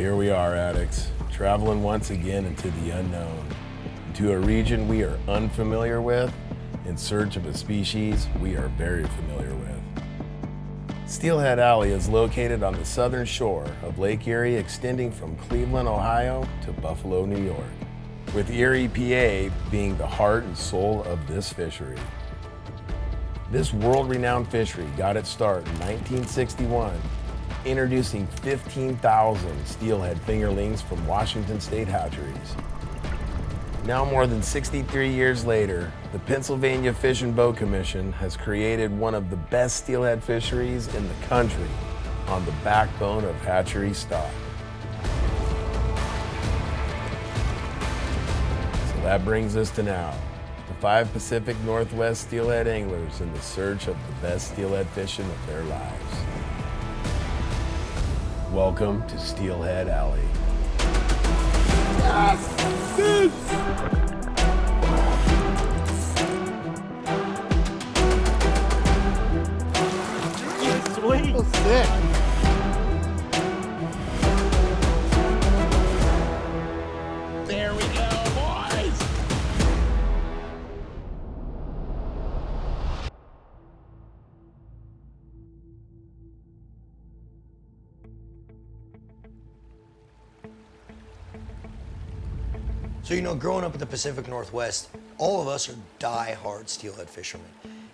here we are, addicts, traveling once again into the unknown, into a region we are unfamiliar with, in search of a species we are very familiar with. Steelhead Alley is located on the southern shore of Lake Erie, extending from Cleveland, Ohio to Buffalo, New York, with Erie, PA being the heart and soul of this fishery. This world-renowned fishery got its start in 1961, introducing 15,000 steelhead fingerlings from Washington State hatcheries. Now more than 63 years later, the Pennsylvania Fish and Boat Commission has created one of the best steelhead fisheries in the country on the backbone of hatchery stock. So that brings us to now, the 5 Pacific Northwest steelhead anglers in the search of the best steelhead fishing of their lives. Welcome to Steelhead Alley. Yes! Sweet. So sick. There we go, boys. So, you know, growing up in the Pacific Northwest, all of us are die-hard steelhead fishermen.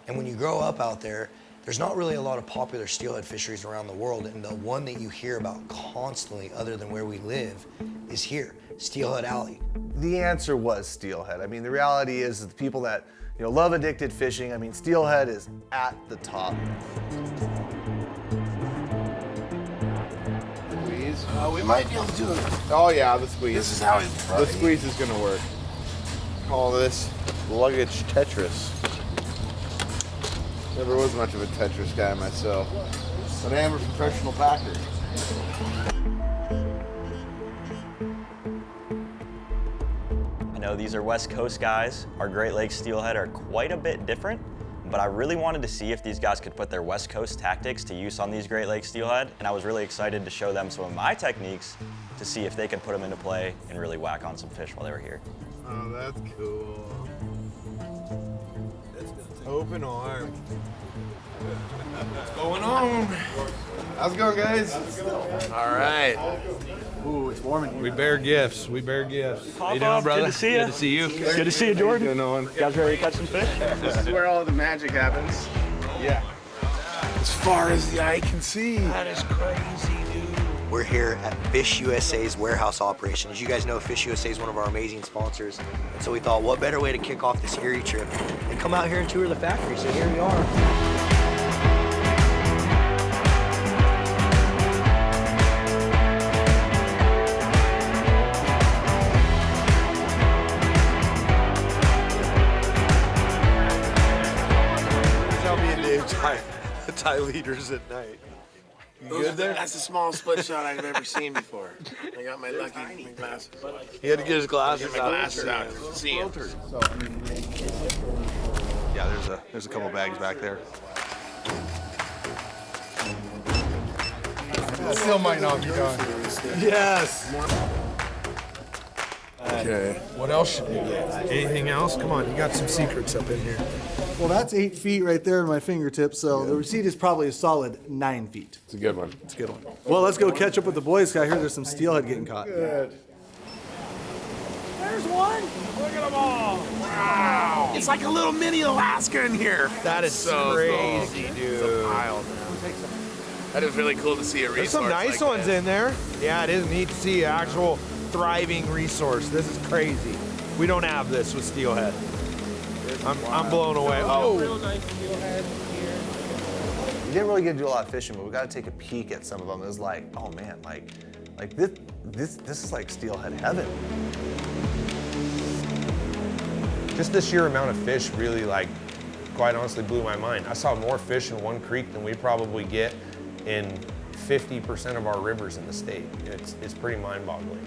And when you grow up out there, there's not really a lot of popular steelhead fisheries around the world, and the one that you hear about constantly, other than where we live, is here, Steelhead Alley. The answer was steelhead. I mean, the reality is that the people that, you know, love addicted fishing, I mean, steelhead is at the top. Squeeze. We might be able to do it. Oh yeah, the squeeze. This is how The squeeze is gonna work. Call this luggage Tetris. Never was much of a Tetris guy myself, but I am a professional packer. I know these are West Coast guys. Our Great Lakes steelhead are quite a bit different, but I really wanted to see if these guys could put their West Coast tactics to use on these Great Lakes steelhead, and I was really excited to show them some of my techniques to see if they could put them into play and really whack on some fish while they were here. Oh, that's cool. Open arm. What's going on? How's it going, guys? All right. Ooh, it's warm in here. We bear gifts. We bear gifts. How you doing, brother? Good to see you. Good to see you. Good to see you, Jordan. Good on. You guys ready to catch some fish? This is where all the magic happens. Yeah. As far as the eye can see. That is crazy, dude. We're here at Fish USA's warehouse operation. As you guys know, Fish USA is one of our amazing sponsors. And so we thought, what better way to kick off this Erie trip than come out here and tour the factory. So here we are. Tie leaders at night. You good there? That's the smallest split shot I've ever seen before. I got my lucky glasses. He had to get his glasses Get my glasses out. See him. Yeah, there's a couple bags back there. Still might not be done. Yes. Okay. What else should we get? Anything else? Come on, you got some secrets up in here. Well, that's 8 feet right there in my fingertips, so the receipt is probably a solid 9 feet. It's a good one. It's a good one. Well, let's go catch up with the boys. I hear there's some steelhead getting caught. Good. There's one. Look at them all. Wow. It's like a little mini Alaska in here. That is so crazy, cool. dude. It's a pile, man. That is really cool to see a resource. There's some nice like ones that. in there. Yeah, it is neat to see an actual thriving resource. This is crazy. We don't have this with steelhead. I'm blown away. Oh, Real nice steelhead here. We didn't really get to do a lot of fishing, but we got to take a peek at some of them. It was like, oh man, like this is like steelhead heaven. Just the sheer amount of fish really, like, quite honestly blew my mind. I saw more fish in one creek than we probably get in 50% of our rivers in the state. It's pretty mind-boggling.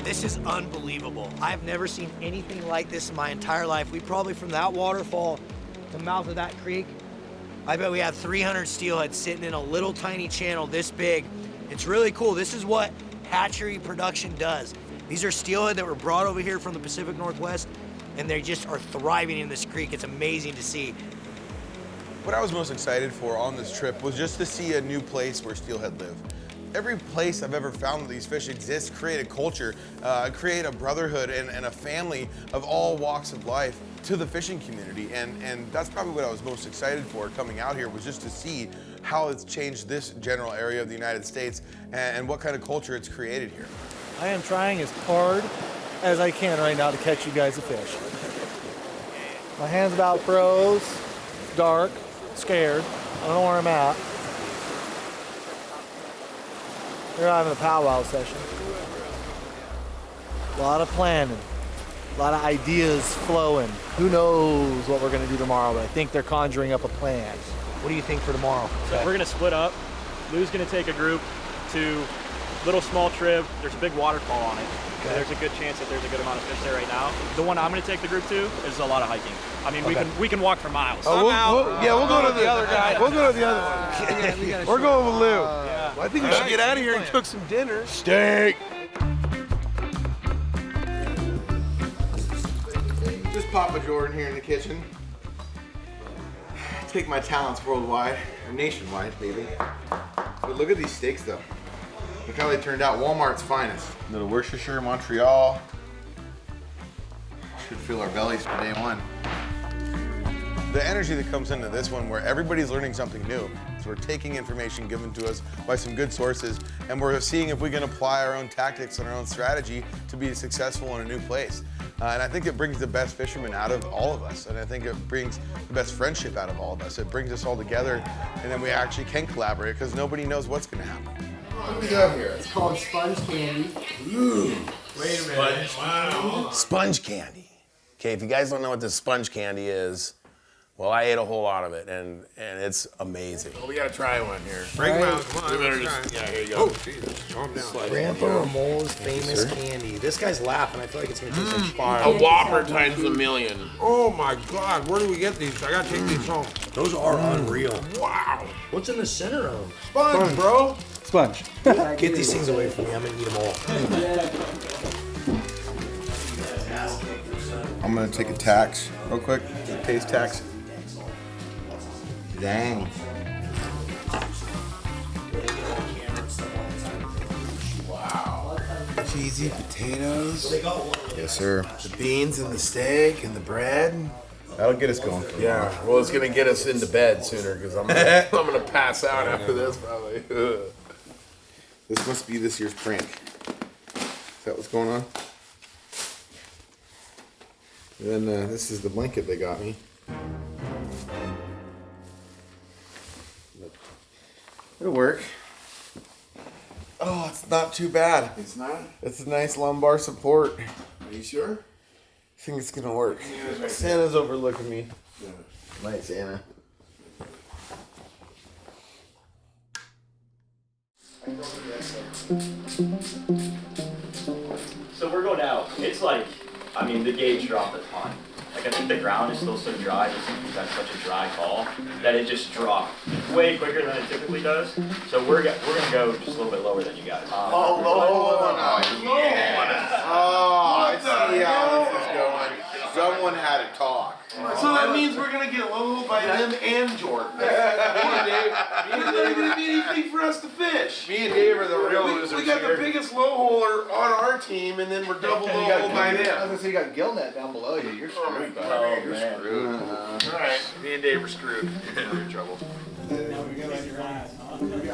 This is unbelievable. I've never seen anything like this in my entire life. We probably, from that waterfall to the mouth of that creek, I bet we had 300 steelhead sitting in a little tiny channel this big, It's really cool. This is what hatchery production does. These are steelhead that were brought over here from the Pacific Northwest, and they just are thriving in this creek. It's amazing to see. What I was most excited for on this trip was just to see a new place where steelhead live. Every place I've ever found that these fish exist create a culture, create a brotherhood and a family of all walks of life to the fishing community. And that's probably what I was most excited for coming out here, was just to see how it's changed this general area of the United States and what kind of culture it's created here. I am trying as hard as I can right now to catch you guys a fish. My hand's about froze, dark, scared. I don't know where I'm at. We're having a powwow session. A lot of planning, a lot of ideas flowing. Who knows what we're gonna do tomorrow, but I think they're conjuring up a plan. What do you think for tomorrow? So we're gonna split up. Lou's gonna take a group to Little Small Trib. There's a big waterfall on it. So there's a good chance that there's a good amount of fish there right now. The one I'm gonna take the group to is a lot of hiking. I mean, we can walk for miles. Oh, we'll go to the other guy. We'll go to the other one. We're going with Lou. Well, I think we should get out of here and cook some dinner. Steak. Just Papa Jordan here in the kitchen. Take my talents worldwide, or nationwide, maybe. But look at these steaks though. Look how they turned out. Walmart's finest. Little Worcestershire, Montreal. Should fill our bellies for day one. The energy that comes into this one, where everybody's learning something new. So we're taking information given to us by some good sources, and we're seeing if we can apply our own tactics and our own strategy to be successful in a new place. And I think it brings the best fishermen out of all of us. And I think it brings the best friendship out of all of us. It brings us all together, and then we actually can collaborate, because nobody knows what's gonna happen. What do we got here? It's called sponge candy. Ooh. Wait a minute. Wow. Sponge candy. Okay, if you guys don't know what this sponge candy is, well, I ate a whole lot of it, and it's amazing. Well, we gotta try one here. Break them out. Come on. We better let's just, try. yeah, here you go. Oh, Jesus. Calm down. Grandpa Ramone's famous candy. This guy's laughing. I feel like it's gonna taste like fire. A Whopper times a million. Oh my God. Where do we get these? I gotta take these home. Those are unreal. Wow. What's in the center of them? Sponge, bro. Sponge. Get these things away from me. I'm gonna eat them all. I'm gonna take a tax real quick. Taste tax. Dang. Wow. Cheesy potatoes. Yes, sir. The beans and the steak and the bread. That'll get us going. Yeah, well, it's gonna get us into bed sooner because I'm gonna pass out after this probably. This must be this year's prank. Is that what's going on? And then this is the blanket they got me. It'll work. Oh, it's not too bad. It's not? It's a nice lumbar support. Are you sure? I think it's gonna work. Right Santa's overlooking me. Yeah. Night, Santa. So we're going out. It's like, I mean, the gauge dropped a ton. Like, I think the ground is still so dry, just because we've got such a dry call, that it just dropped way quicker than it typically does. So we're gonna go just a little bit lower than you guys. Oh, I see how this is going. Someone had a talk. So that means we're gonna get Lolo by them and Jordan. There's not gonna be anything for us to fish. Me and Dave are the real losers. We got the biggest low holer on our team, and then we're double low hole by I was them. gonna say you got Gillnet down below you. You're screwed. You're screwed. All right, me and Dave are screwed. We're in trouble.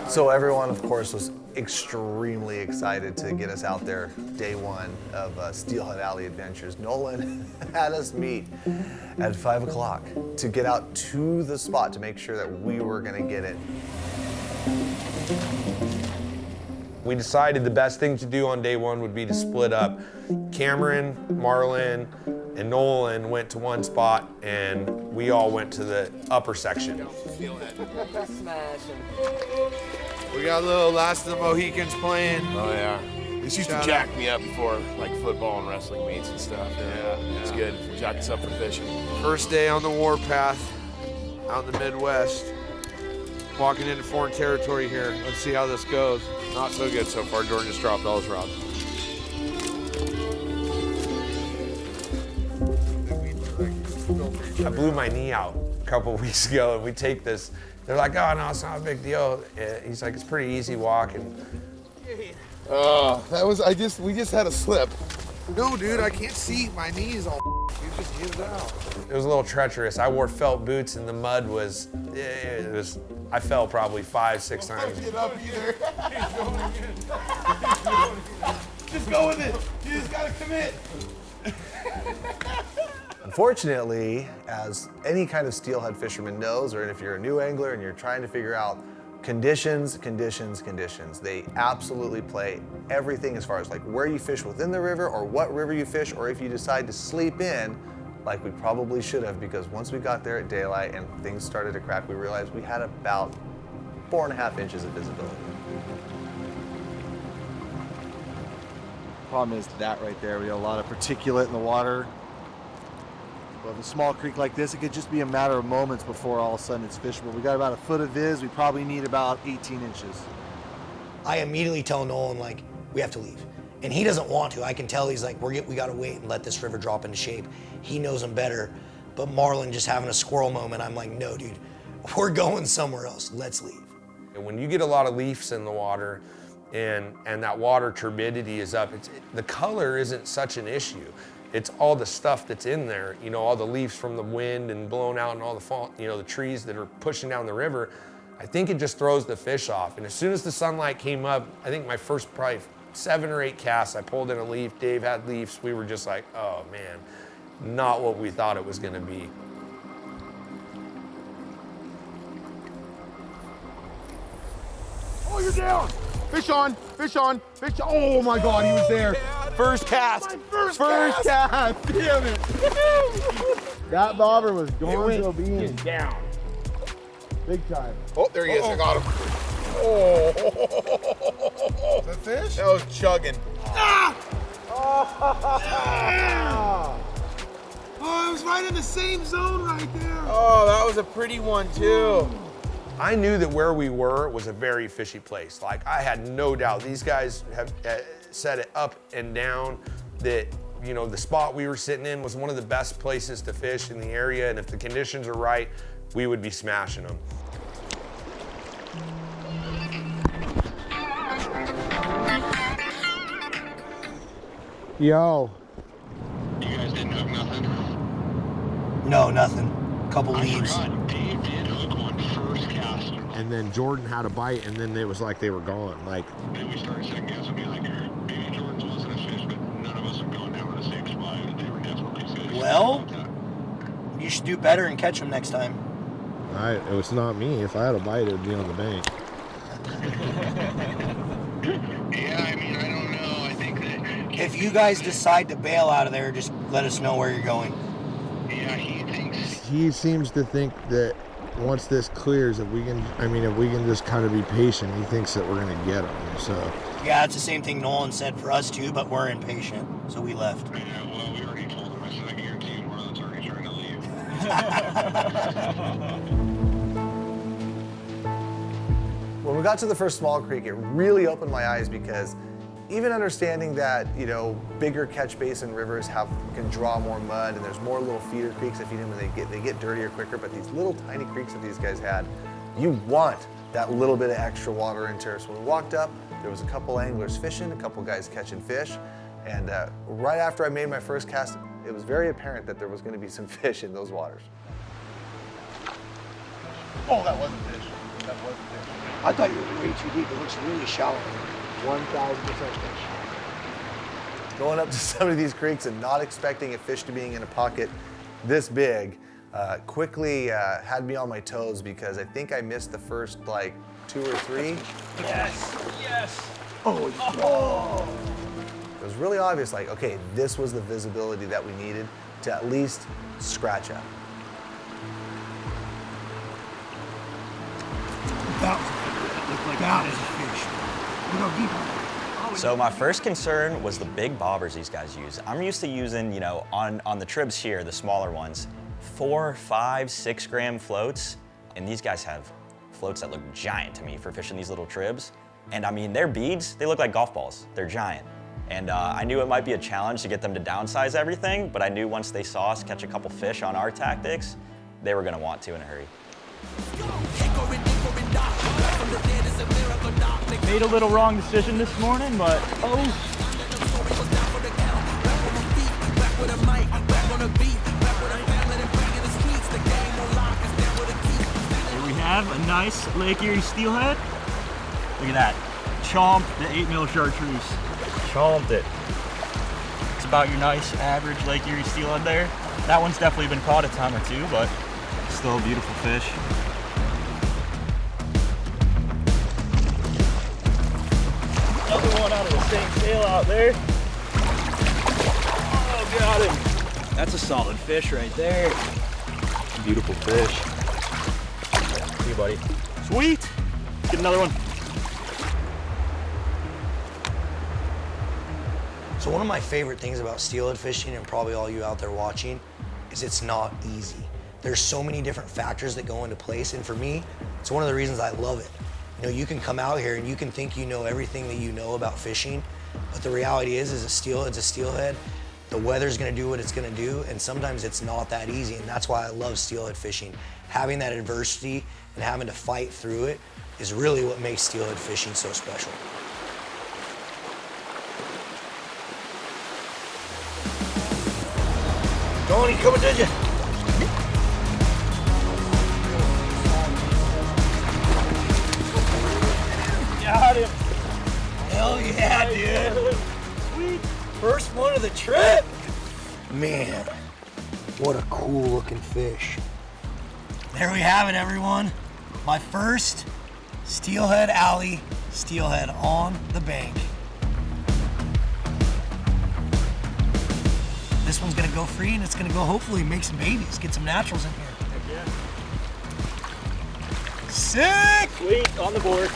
So everyone, of course, was extremely excited to get us out there day one of Steelhead Alley Adventures. Nolan had us meet at 5 o'clock to get out to the spot to make sure that we were gonna get it. We decided the best thing to do on day one would be to split up. Cameron, Marlin, and Nolan went to one spot, and we all went to the upper section. We got a little Last of the Mohicans playing. Oh yeah. This used to jack me up before like football and wrestling meets and stuff. Yeah, it's good. Jack us up for fishing. First day on the warpath out in the Midwest. Walking into foreign territory here. Let's see how this goes. Not so good so far. Jordan just dropped all his rods. I blew my knee out a couple weeks ago, and we take this. They're like, oh no, it's not a big deal. He's like, it's pretty easy walking. We just had a slip. No, dude, I can't see. My knees all. You just gives out. It was a little treacherous. I wore felt boots, and the mud was, I fell probably 5-6 times. Get up either. Just go with it. You just gotta commit. Unfortunately, as any kind of steelhead fisherman knows, or if you're a new angler and you're trying to figure out conditions, they absolutely play everything as far as like where you fish within the river or what river you fish, or if you decide to sleep in, like we probably should have, because once we got there at daylight and things started to crack, we realized we had about 4.5 inches of visibility. Problem is that right there, we got a lot of particulate in the water. With a small creek like this, it could just be a matter of moments before all of a sudden it's fishable. We got about a foot of viz, we probably need about 18 inches. I immediately tell Nolan, like, we have to leave. And he doesn't want to. I can tell he's like, we gotta wait and let this river drop into shape. He knows him better. But Marlin just having a squirrel moment, I'm like, no, dude, we're going somewhere else. Let's leave. And when you get a lot of leaves in the water and that water turbidity is up, the color isn't such an issue. It's all the stuff that's in there, you know, all the leaves from the wind and blown out and all the fall, you know, the trees that are pushing down the river. I think it just throws the fish off. And as soon as the sunlight came up, I think my first probably 7 or 8 casts, I pulled in a leaf, Dave had leaves, we were just like, oh man, not what we thought it was gonna be. Oh, you're down. Fish on, fish on, fish on. Oh my God, he was there. First cast. First cast. Damn it. That bobber was going to be down. Big time. Oh, there he is. I got him. Oh. Is that fish? That was chugging. Ah! Oh, it was right in the same zone right there. Oh, that was a pretty one too. I knew that where we were was a very fishy place. Like, I had no doubt. These guys have set it up and down that, you know, the spot we were sitting in was one of the best places to fish in the area, and if the conditions are right, we would be smashing them. Yo. You guys didn't hook nothing? No, nothing. Couple leaves. Dave did hook one first cast. And then Jordan had a bite, and then it was like they were gone. Like, And we started second guessing, being like, maybe Jordan's wasn't a fish, but none of us have gone down to the same spot, and they were definitely fish. Well, you should do better and catch them next time. it was not me. If I had a bite, it would be on the bank. Yeah, I mean, I don't know. I think that If you guys decide to bail out of there, just let us know where you're going. yeah, He seems to think that once this clears, if we can just kind of be patient, he thinks that we're going to get him. So Yeah, it's the same thing Nolan said for us too, but we're impatient, so we left. Yeah, well, we already told him. I said, I guarantee you Marlin's already trying to leave. When we got to the first small creek, it really opened my eyes, because even understanding that, you know, bigger catch basin rivers can draw more mud, and there's more little feeder creeks that feed them, and they get dirtier quicker, but these little tiny creeks that these guys had, you want that little bit of extra water into it. So when we walked up, there was a couple anglers fishing, a couple guys catching fish, and right after I made my first cast, it was very apparent that there was going to be some fish in those waters. Oh, that wasn't fish. That wasn't fish. I thought you were way too deep. It looks really shallow. 1,000% fish. Going up to some of these creeks and not expecting a fish to being in a pocket this big quickly had me on my toes, because I think I missed the first like 2 or 3. Yes, yes. Oh. It was really obvious, like, okay, this was the visibility that we needed to at least scratch out. That is a fish. Look how deep. So my first concern was the big bobbers these guys use. I'm used to using, you know, on the tribs here, the smaller ones, 4, 5, 6 gram floats, and these guys have floats that look giant to me for fishing these little tribs. And I mean, their beads, they look like golf balls. They're giant. And I knew it might be a challenge to get them to downsize everything, but I knew once they saw us catch a couple fish on our tactics, they were gonna want to in a hurry. Made a little wrong decision this morning, but here we have a nice Lake Erie steelhead. Look at that. Chomped the 8mm chartreuse. Chomped it. It's about your nice average Lake Erie steelhead there. That one's definitely been caught a time or two, but still a beautiful fish. Another one out of the same tail out there. Oh, got him. That's a solid fish right there. Beautiful fish. See you, buddy. Sweet. Let's get another one. So one of my favorite things about steelhead fishing, and probably all you out there watching, is it's not easy. There's so many different factors that go into place, and for me, it's one of the reasons I love it. You know, you can come out here and you can think you know everything that you know about fishing, but the reality is a steelhead's a steelhead. The weather's gonna do what it's gonna do, and sometimes it's not that easy, and that's why I love steelhead fishing. Having that adversity and having to fight through it is really what makes steelhead fishing so special. Tony, coming to you. Got him. Hell yeah, dude. Sweet. First one of the trip. Man, what a cool looking fish. There we have it, everyone. My first Steelhead Alley steelhead on the bank. This one's gonna go free, and it's gonna go hopefully make some babies, get some naturals in here. Heck yeah. Sick! Sweet, on the board.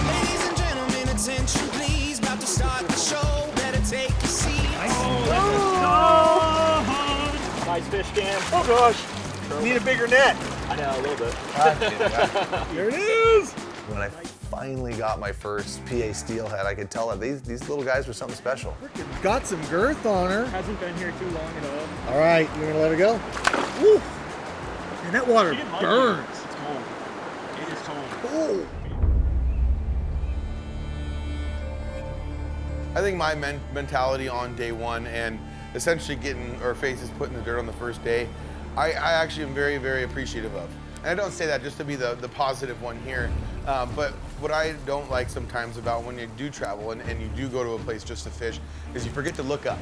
Ladies and gentlemen, attention please, about to start the show, better take a seat. Nice fish, Cam. Oh gosh. Need a bigger net. I know, a little bit. There it is. When I finally got my first PA steelhead, I could tell that these little guys were something special. Got some girth on her. Hasn't been here too long at all. All right, you're gonna let her go? Woo! And that water burns. It's cold. It is cold. Oh. I think my mentality on day one and essentially getting our faces put in the dirt on the first day, I actually am very, very appreciative of. And I don't say that just to be the positive one here, but what I don't like sometimes about when you do travel and you do go to a place just to fish is you forget to look up.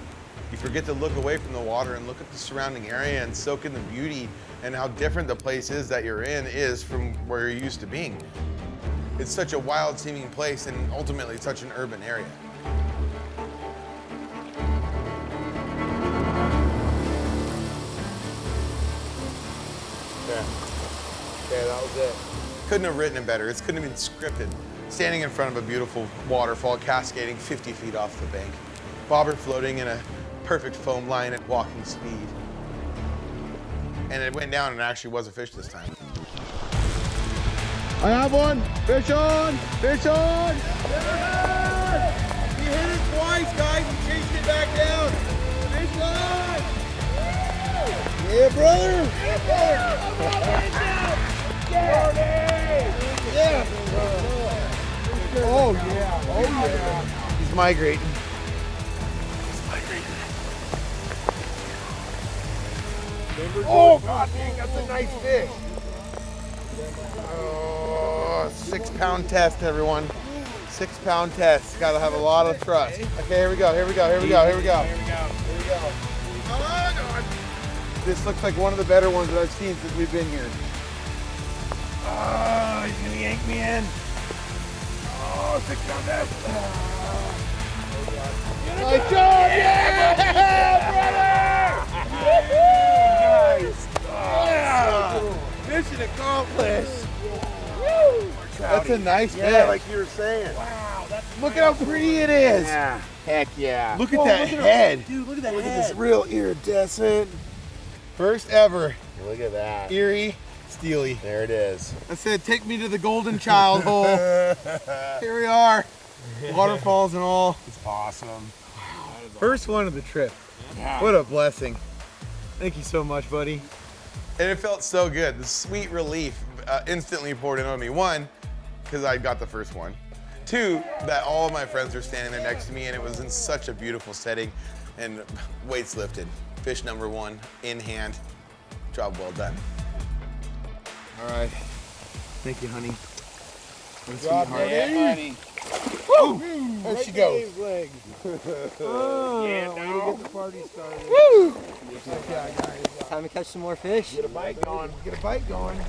You forget to look away from the water and look at the surrounding area and soak in the beauty and how different the place is that you're in is from where you're used to being. It's such a wild seeming place and ultimately such an urban area. Okay, that was it. Couldn't have written it better. It couldn't have been scripted. Standing in front of a beautiful waterfall cascading 50 feet off the bank. Bobber floating in a perfect foam line at walking speed. And it went down and actually was a fish this time. I have one. Fish on. Fish on. Yes! He hit it twice, guys. He chased it back down. Fish on. Yeah, brother. Yeah, brother. Yeah. Yeah. Oh, yeah. Oh, yeah. He's migrating. Oh, God dang, that's a nice fish. Oh, 6 pound test, everyone. 6 pound test. Gotta have a lot of trust. Okay, here we go, here we go, here we go, here we go. Here we go. Oh, God. This looks like one of the better ones that I've seen since we've been here. Oh, he's gonna yank me in. Oh, 6 pound test. Nice job, yeah, brother! Nice. Yeah. Mission accomplished. That's a nice fish. Yeah, like you were saying. Wow, look at how pretty it is. Yeah. Heck yeah. Look at that head. Dude, look at that Look head. at this real iridescent. First ever Look at that. Erie Steely. There it is. I said, take me to the golden child hole. Here we are. Waterfalls and all. It's awesome. First one of the trip. What a blessing. Thank you so much, buddy. And it felt so good. The sweet relief instantly poured in on me. One, because I got the first one. Two, that all of my friends were standing there next to me and it was in such a beautiful setting and weights lifted. Fish number one in hand. Job well done. All right. Thank you, honey. Good job, honey. Woo! There she goes. Yeah, now. Get the party started. Woo! Yeah, guys. Time to catch some more fish. Get a bite going. Get a bite going.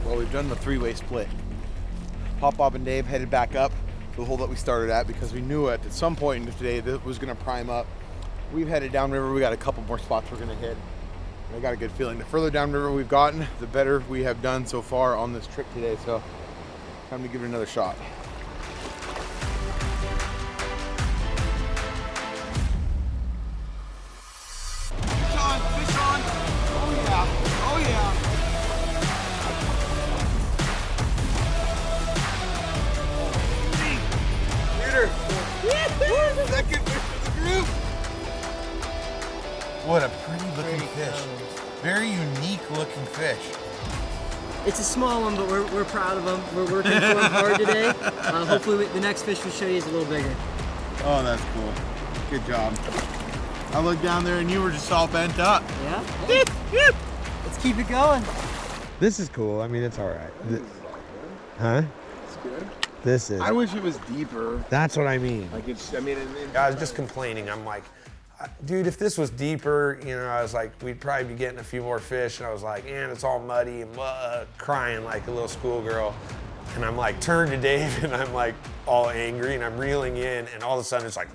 Well, we've done the three-way split. Pop, Bob, and Dave headed back up to the hole that we started at because we knew at some point in today that it was going to prime up. We've headed downriver. We got a couple more spots we're going to hit. I got a good feeling. The further downriver we've gotten, the better we have done so far on this trip today. So, time to give it another shot. Fish on, fish on. Oh yeah, oh yeah. Second fish for the group. What a pretty looking fish. Very unique looking fish. It's a small one, but we're proud of them. We're working for them hard today. Hopefully the next fish we show you is a little bigger. Oh, that's cool. Good job. I looked down there and you were just all bent up. Yeah? Let's keep it going. This is cool. I mean, it's all right. Huh? It's good. This is. I wish it was deeper. That's what I mean. Like it's, I mean, I was just complaining. I'm like, dude, if this was deeper, you know, I was like, we'd probably be getting a few more fish. And I was like, and it's all muddy and crying like a little schoolgirl. And I'm like, turn to Dave, and I'm like all angry, and I'm reeling in, and all of a sudden it's like,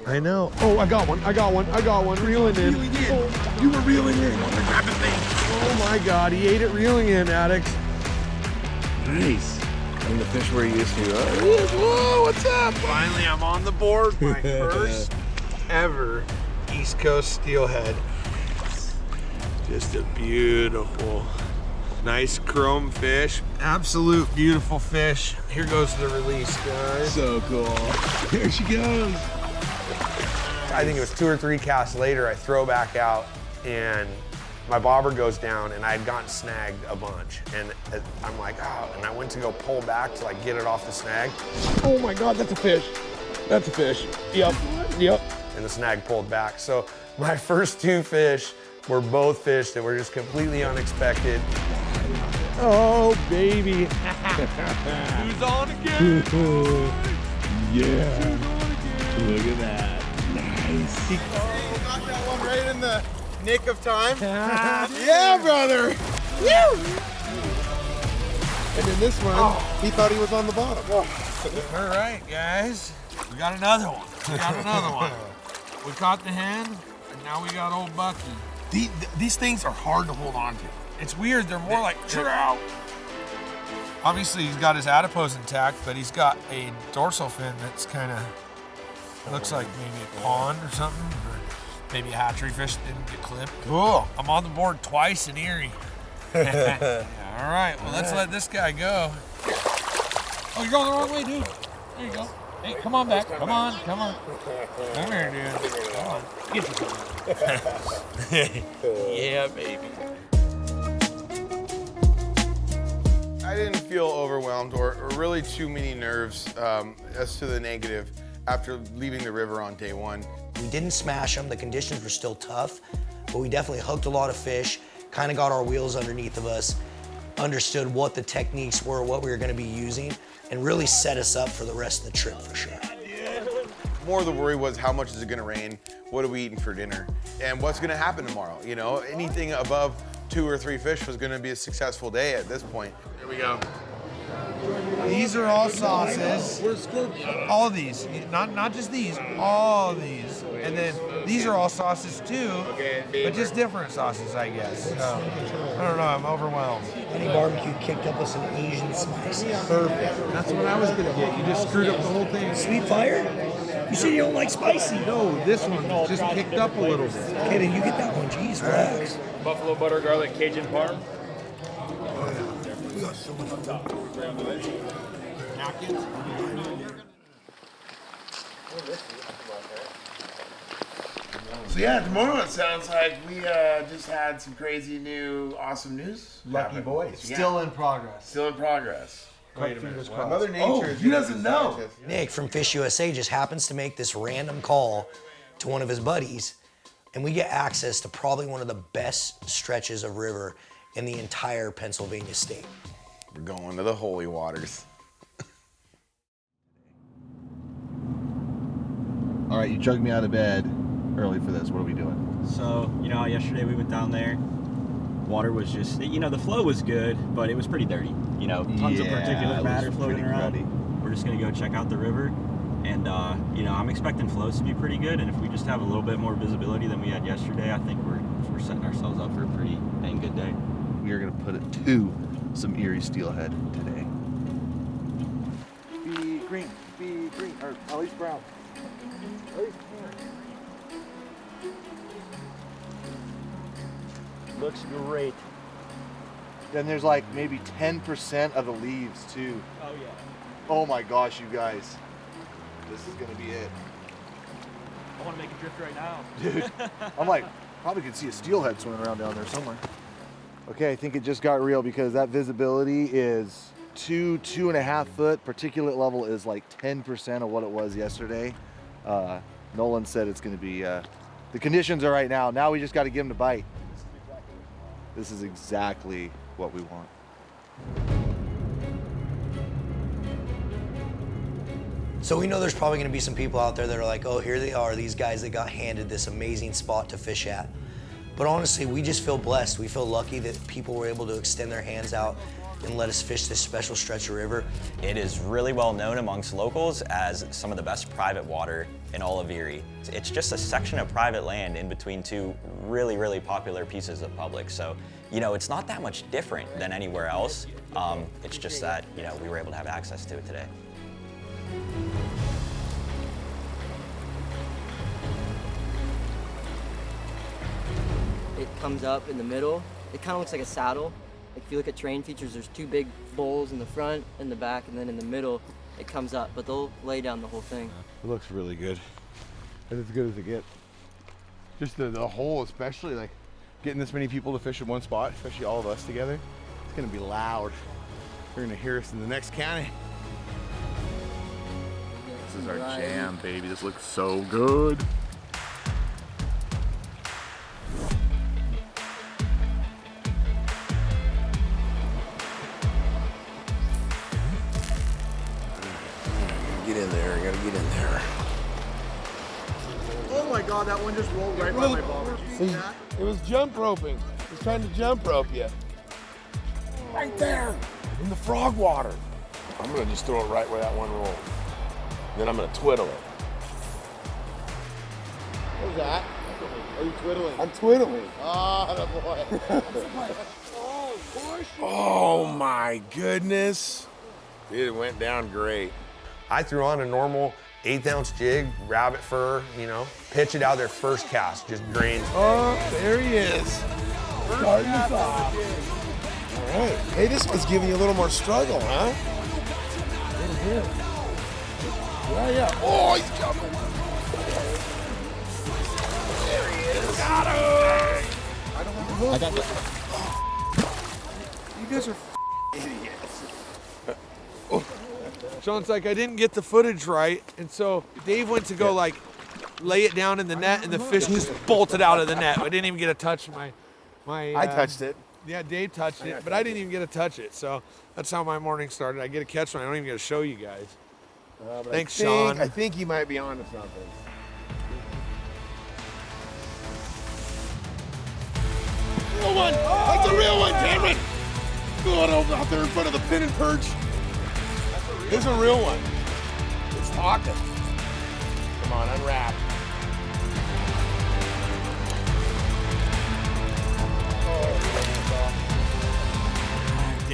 I know. Oh, I got one. I got one. I got one. Reeling in. Oh, you were reeling in. Grab the thing. Oh my God, he ate it reeling in, Addicts. Nice. And the fish we're used to. Whoa, what's up? Finally, I'm on the board. My first ever East Coast steelhead. Just a beautiful, nice chrome fish. Absolute beautiful fish. Here goes the release, guys. So cool. There she goes. I think it was 2 or 3 casts later, I throw back out, and my bobber goes down, and I had gotten snagged a bunch. And I'm like, oh, and I went to go pull back to like get it off the snag. Oh my God, that's a fish. That's a fish. Yep. Yep. And the snag pulled back. So my first 2 fish were both fish that were just completely unexpected. Oh, baby. Who's on again? Yeah. Look at that. Nice. Oh, got that one right in the nick of time. Yeah, brother. Woo! And then this one, he thought he was on the bottom. All right, guys. We got another one. We got another one. We caught the hen, and now we got old Bucky. These things are hard to hold on to. It's weird. They're more like trout. Obviously, he's got his adipose intact, but he's got a dorsal fin that's kind of looks like maybe a pond or something, or maybe a hatchery fish didn't get clipped. Cool. I'm on the board twice in Erie. All right, well, let's let this guy go. Oh, you're going the wrong way, dude. There you go. Hey, come on back. Come on, come on. Come here, dude. Come on. Get you. Yeah, baby. I didn't feel overwhelmed or really too many nerves as to the negative after leaving the river on day 1. We didn't smash them. The conditions were still tough, but we definitely hooked a lot of fish, kind of got our wheels underneath of us, understood what the techniques were, what we were going to be using, and really set us up for the rest of the trip for sure. More the worry was how much is it going to rain, what are we eating for dinner, and what's going to happen tomorrow. You know, anything above 2 or 3 fish was going to be a successful day at this point. Here we go. These are all sauces. All these, not just these, all these. And then These are all sauces too, but just different sauces, I guess. So, I don't know, I'm overwhelmed. Honey barbecue kicked up with some Asian spices. Perfect. That's what I was gonna get. You just screwed up the whole thing. Sweet fire? You said you don't like spicy. No, this one just kicked up a little bit. Okay, then you get that one. Jeez, relax. Buffalo butter garlic Cajun parm. We got so much So yeah, tomorrow it sounds like we just had some crazy new awesome news. Lucky happen. boys. Yeah. Still in progress. Still in progress. Wait a minute. Mother Nature Oh, is he gonna doesn't be know. scientist. Nick from Fish USA just happens to make this random call to one of his buddies, and we get access to probably one of the best stretches of river in the entire Pennsylvania state. We're going to the holy waters. All right, you chugged me out of bed early for this. What are we doing? So, yesterday we went down there. Water was just, the flow was good, but it was pretty dirty. Tons of particulate matter floating around. Cruddy. We're just gonna go check out the river, and I'm expecting flows to be pretty good. And if we just have a little bit more visibility than we had yesterday, I think we're setting ourselves up for a pretty dang good day. We are going to put it to some Erie steelhead today. Be green, or at least brown. Looks great. Then there's like maybe 10% of the leaves too. Oh yeah. Oh my gosh, you guys. This is going to be it. I want to make a drift right now. Dude, I'm like, probably could see a steelhead swimming around down there somewhere. Okay, I think it just got real because that visibility is 2.5 foot. Particulate level is like 10% of what it was yesterday. Nolan said it's going to be, the conditions are right now. Now we just got to give him the bite. This is exactly what we want. So we know there's probably going to be some people out there that are like, oh, here they are, these guys that got handed this amazing spot to fish at. But honestly, we just feel blessed. We feel lucky that people were able to extend their hands out and let us fish this special stretch of river. It is really well known amongst locals as some of the best private water in all of Erie. It's just a section of private land in between two really, really popular pieces of public. So, it's not that much different than anywhere else. It's just that, we were able to have access to it today. It comes up in the middle. It kind of looks like a saddle. Like if you look at terrain features, there's two big bowls in the front and the back, and then in the middle, it comes up. But they'll lay down the whole thing. It looks really good. It's as good as it gets. Just the hole, especially like getting this many people to fish in one spot, especially all of us together. It's gonna be loud. You're gonna hear us in the next county. This is our jam, baby. This looks so good. Get in there, gotta get in there. Oh my God, that one just rolled right by my bobber. Did you see that? It was jump roping. He's trying to jump rope you. Right there, in the frog water. I'm gonna just throw it right where that one rolled. Then I'm gonna twiddle it. What was that? Are you twiddling? I'm twiddling. Oh, boy. Oh my goodness. It went down great. I threw on a normal 1/8 ounce jig, rabbit fur, pitch it out there first cast, just drains. Oh, there he is. Starting us off. All right. Hey, this one's giving you a little more struggle, huh? Yeah. Oh, he's jumping. There he is. Got him. I got it. You guys are idiots. Sean's like, I didn't get the footage right, and so Dave went to go lay it down in the net, and the fish just bolted out of the net. I didn't even get a touch. I touched it. Yeah, Dave touched it, but I didn't even get to touch it. So that's how my morning started. I get a catch one. I don't even get to show you guys. Thanks, Sean. I think you might be onto something. Real one! That's a real one, Cameron! Going over out there in front of the pin and perch. It's a real one. It's talking. Come on, unwrap.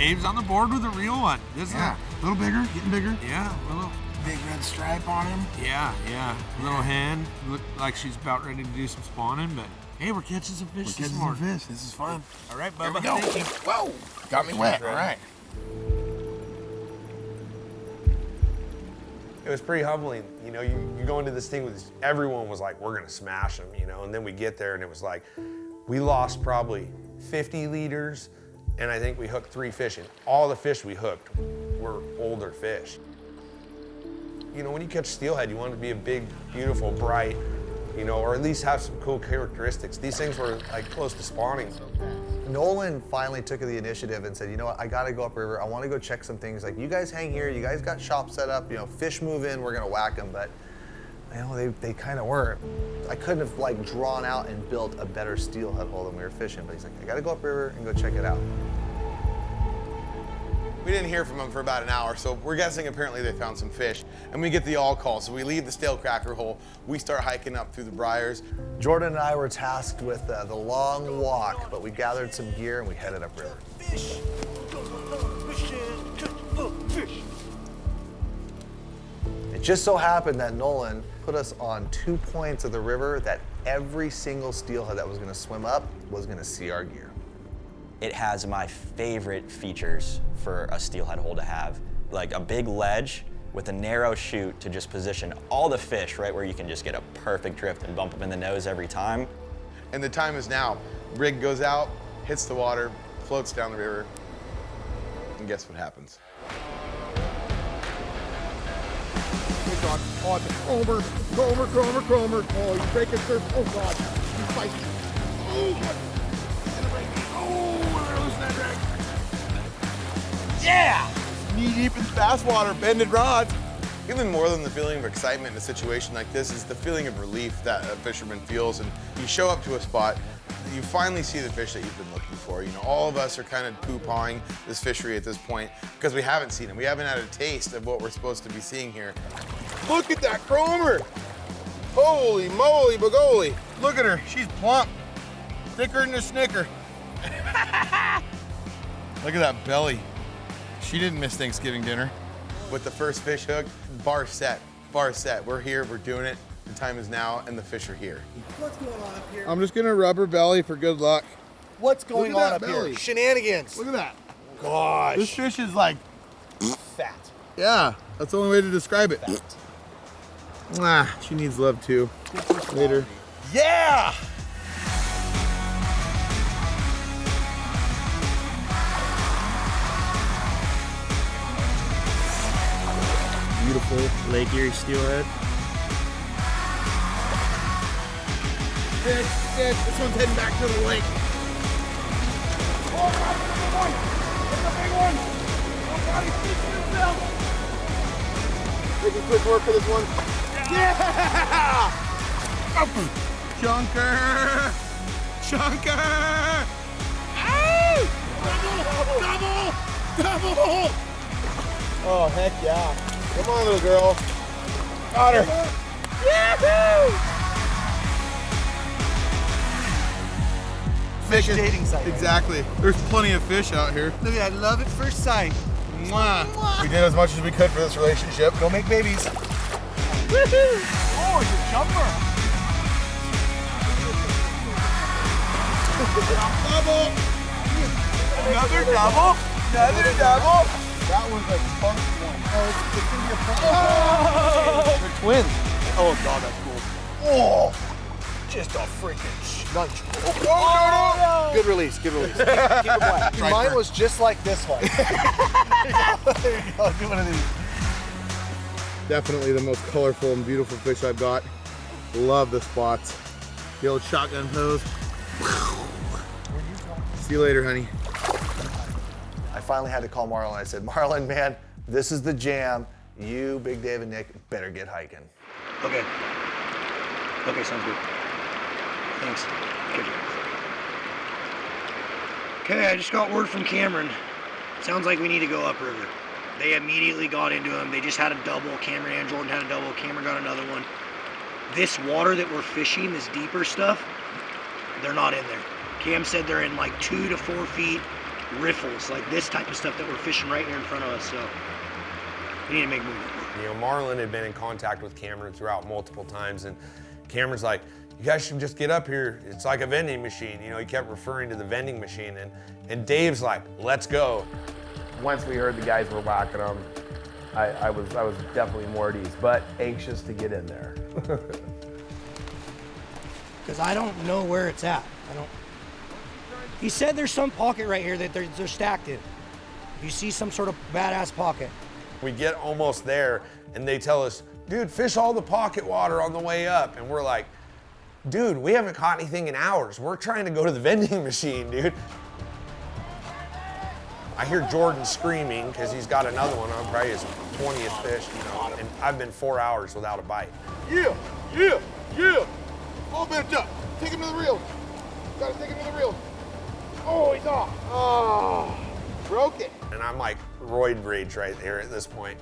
Dave's on the board with a real one. This is A little bigger, getting bigger. Yeah, a little Big red stripe on him. Yeah. Little hand, looked like she's about ready to do some spawning, but hey, we're catching some fish this morning. Fish. This is fun. All right, Here we Bubba. go. Thank you. Whoa! Got me wet. All right. It was pretty humbling. You know, you go into this thing with everyone was like, we're gonna smash them, you know, and then we get there and it was like, we lost probably 50 liters and I think we hooked 3 fish, and all the fish we hooked were older fish. You know, when you catch steelhead, you want it to be a big, beautiful, bright, you know, or at least have some cool characteristics. These things were like close to spawning. Nolan finally took the initiative and said, you know what, I gotta go upriver. I wanna go check some things. Like, you guys hang here, you guys got shop set up, you know, fish move in, we're gonna whack them, but you know, they kind of weren't. I couldn't have like drawn out and built a better steelhead hole than we were fishing, but he's like, I gotta go upriver and go check it out. We didn't hear from them for about an hour, so we're guessing apparently they found some fish. And we get the all call, so we leave the stale cracker hole. We start hiking up through the briars. Jordan and I were tasked with the long walk, but we gathered some gear and we headed upriver. It just so happened that Nolan put us on 2 points of the river that every single steelhead that was gonna swim up was gonna see our gear. It has my favorite features for a steelhead hole to have. Like a big ledge with a narrow chute to just position all the fish right where you can just get a perfect drift and bump them in the nose every time. And the time is now. Rig goes out, hits the water, floats down the river, and guess what happens? Fish on. Oh, it's a Cromer. Oh, he's breaking surf. Oh, God. He's spicy. Oh, God. Yeah! Knee deep in fast water, bended rods. Even more than the feeling of excitement in a situation like this is the feeling of relief that a fisherman feels. And you show up to a spot, you finally see the fish that you've been looking for. You know, all of us are kind of poo-pawing this fishery at this point because we haven't seen it. We haven't had a taste of what we're supposed to be seeing here. Look at that Cromer. Holy moly, bagoli. Look at her, she's plump. Thicker than a Snicker. Look at that belly. She didn't miss Thanksgiving dinner. With the first fish hooked, bar set. We're here, we're doing it. The time is now, and the fish are here. What's going on up here? I'm just gonna rub her belly for good luck. What's going on up belly. here? Shenanigans. Look at that. Gosh. This fish is like fat. Yeah, that's the only way to describe it. Fat. Ah, she needs love too. Later. Yeah! Beautiful Lake Erie steelhead. Fish. This one's heading back to the lake. Oh, God, it's a big one. It's a big one. Oh, God, he's fishing himself. Making quick work for this one. Yeah! Chunker. Double. Oh, heck yeah. Come on, little girl. Got her. Yahoo! Fish dating site. Exactly. There's plenty of fish out here. Look at that, love at first sight. Mwah. We did as much as we could for this relationship. Go make babies. Woohoo! Oh, it's a jumper. Double. Another double. That was a funky one. Oh, it's gonna be a funky one. They're twins. Oh, God, that's cool. Oh, just a freaking lunch. Oh, no. Good release. Keep it black. Mine was just like this one. There you go. Do one of these. Definitely the most colorful and beautiful fish I've got. Love the spots. The old shotgun pose. See you later, honey. I finally had to call Marlin. I said, Marlin, man, this is the jam. You, Big Dave, and Nick better get hiking. Okay, sounds good. Thanks. Okay, I just got word from Cameron. Sounds like we need to go upriver. They immediately got into them. They just had a double. Cameron and Jordan had a double. Cameron got another one. This water that we're fishing, this deeper stuff, they're not in there. Cam said they're in like 2 to 4 feet riffles, like this type of stuff that we're fishing right here in front of us. So we need to make movement. You know, Marlin had been in contact with Cameron throughout multiple times, and Cameron's like, you guys should just get up here. It's like a vending machine. You know, he kept referring to the vending machine, and Dave's like, let's go. Once we heard the guys were whacking them, I was definitely more at ease, but anxious to get in there. Because I don't know where it's at. He said there's some pocket right here that they're stacked in. You see some sort of badass pocket. We get almost there, and they tell us, dude, fish all the pocket water on the way up. And we're like, dude, we haven't caught anything in hours. We're trying to go to the vending machine, dude. I hear Jordan screaming because he's got another one on, probably his 20th fish, you know, and I've been 4 hours without a bite. Yeah. All bent up. Take him to the reel. Gotta take him to the reel. Oh, he's off. Oh, broke it. And I'm like roid rage right there at this point.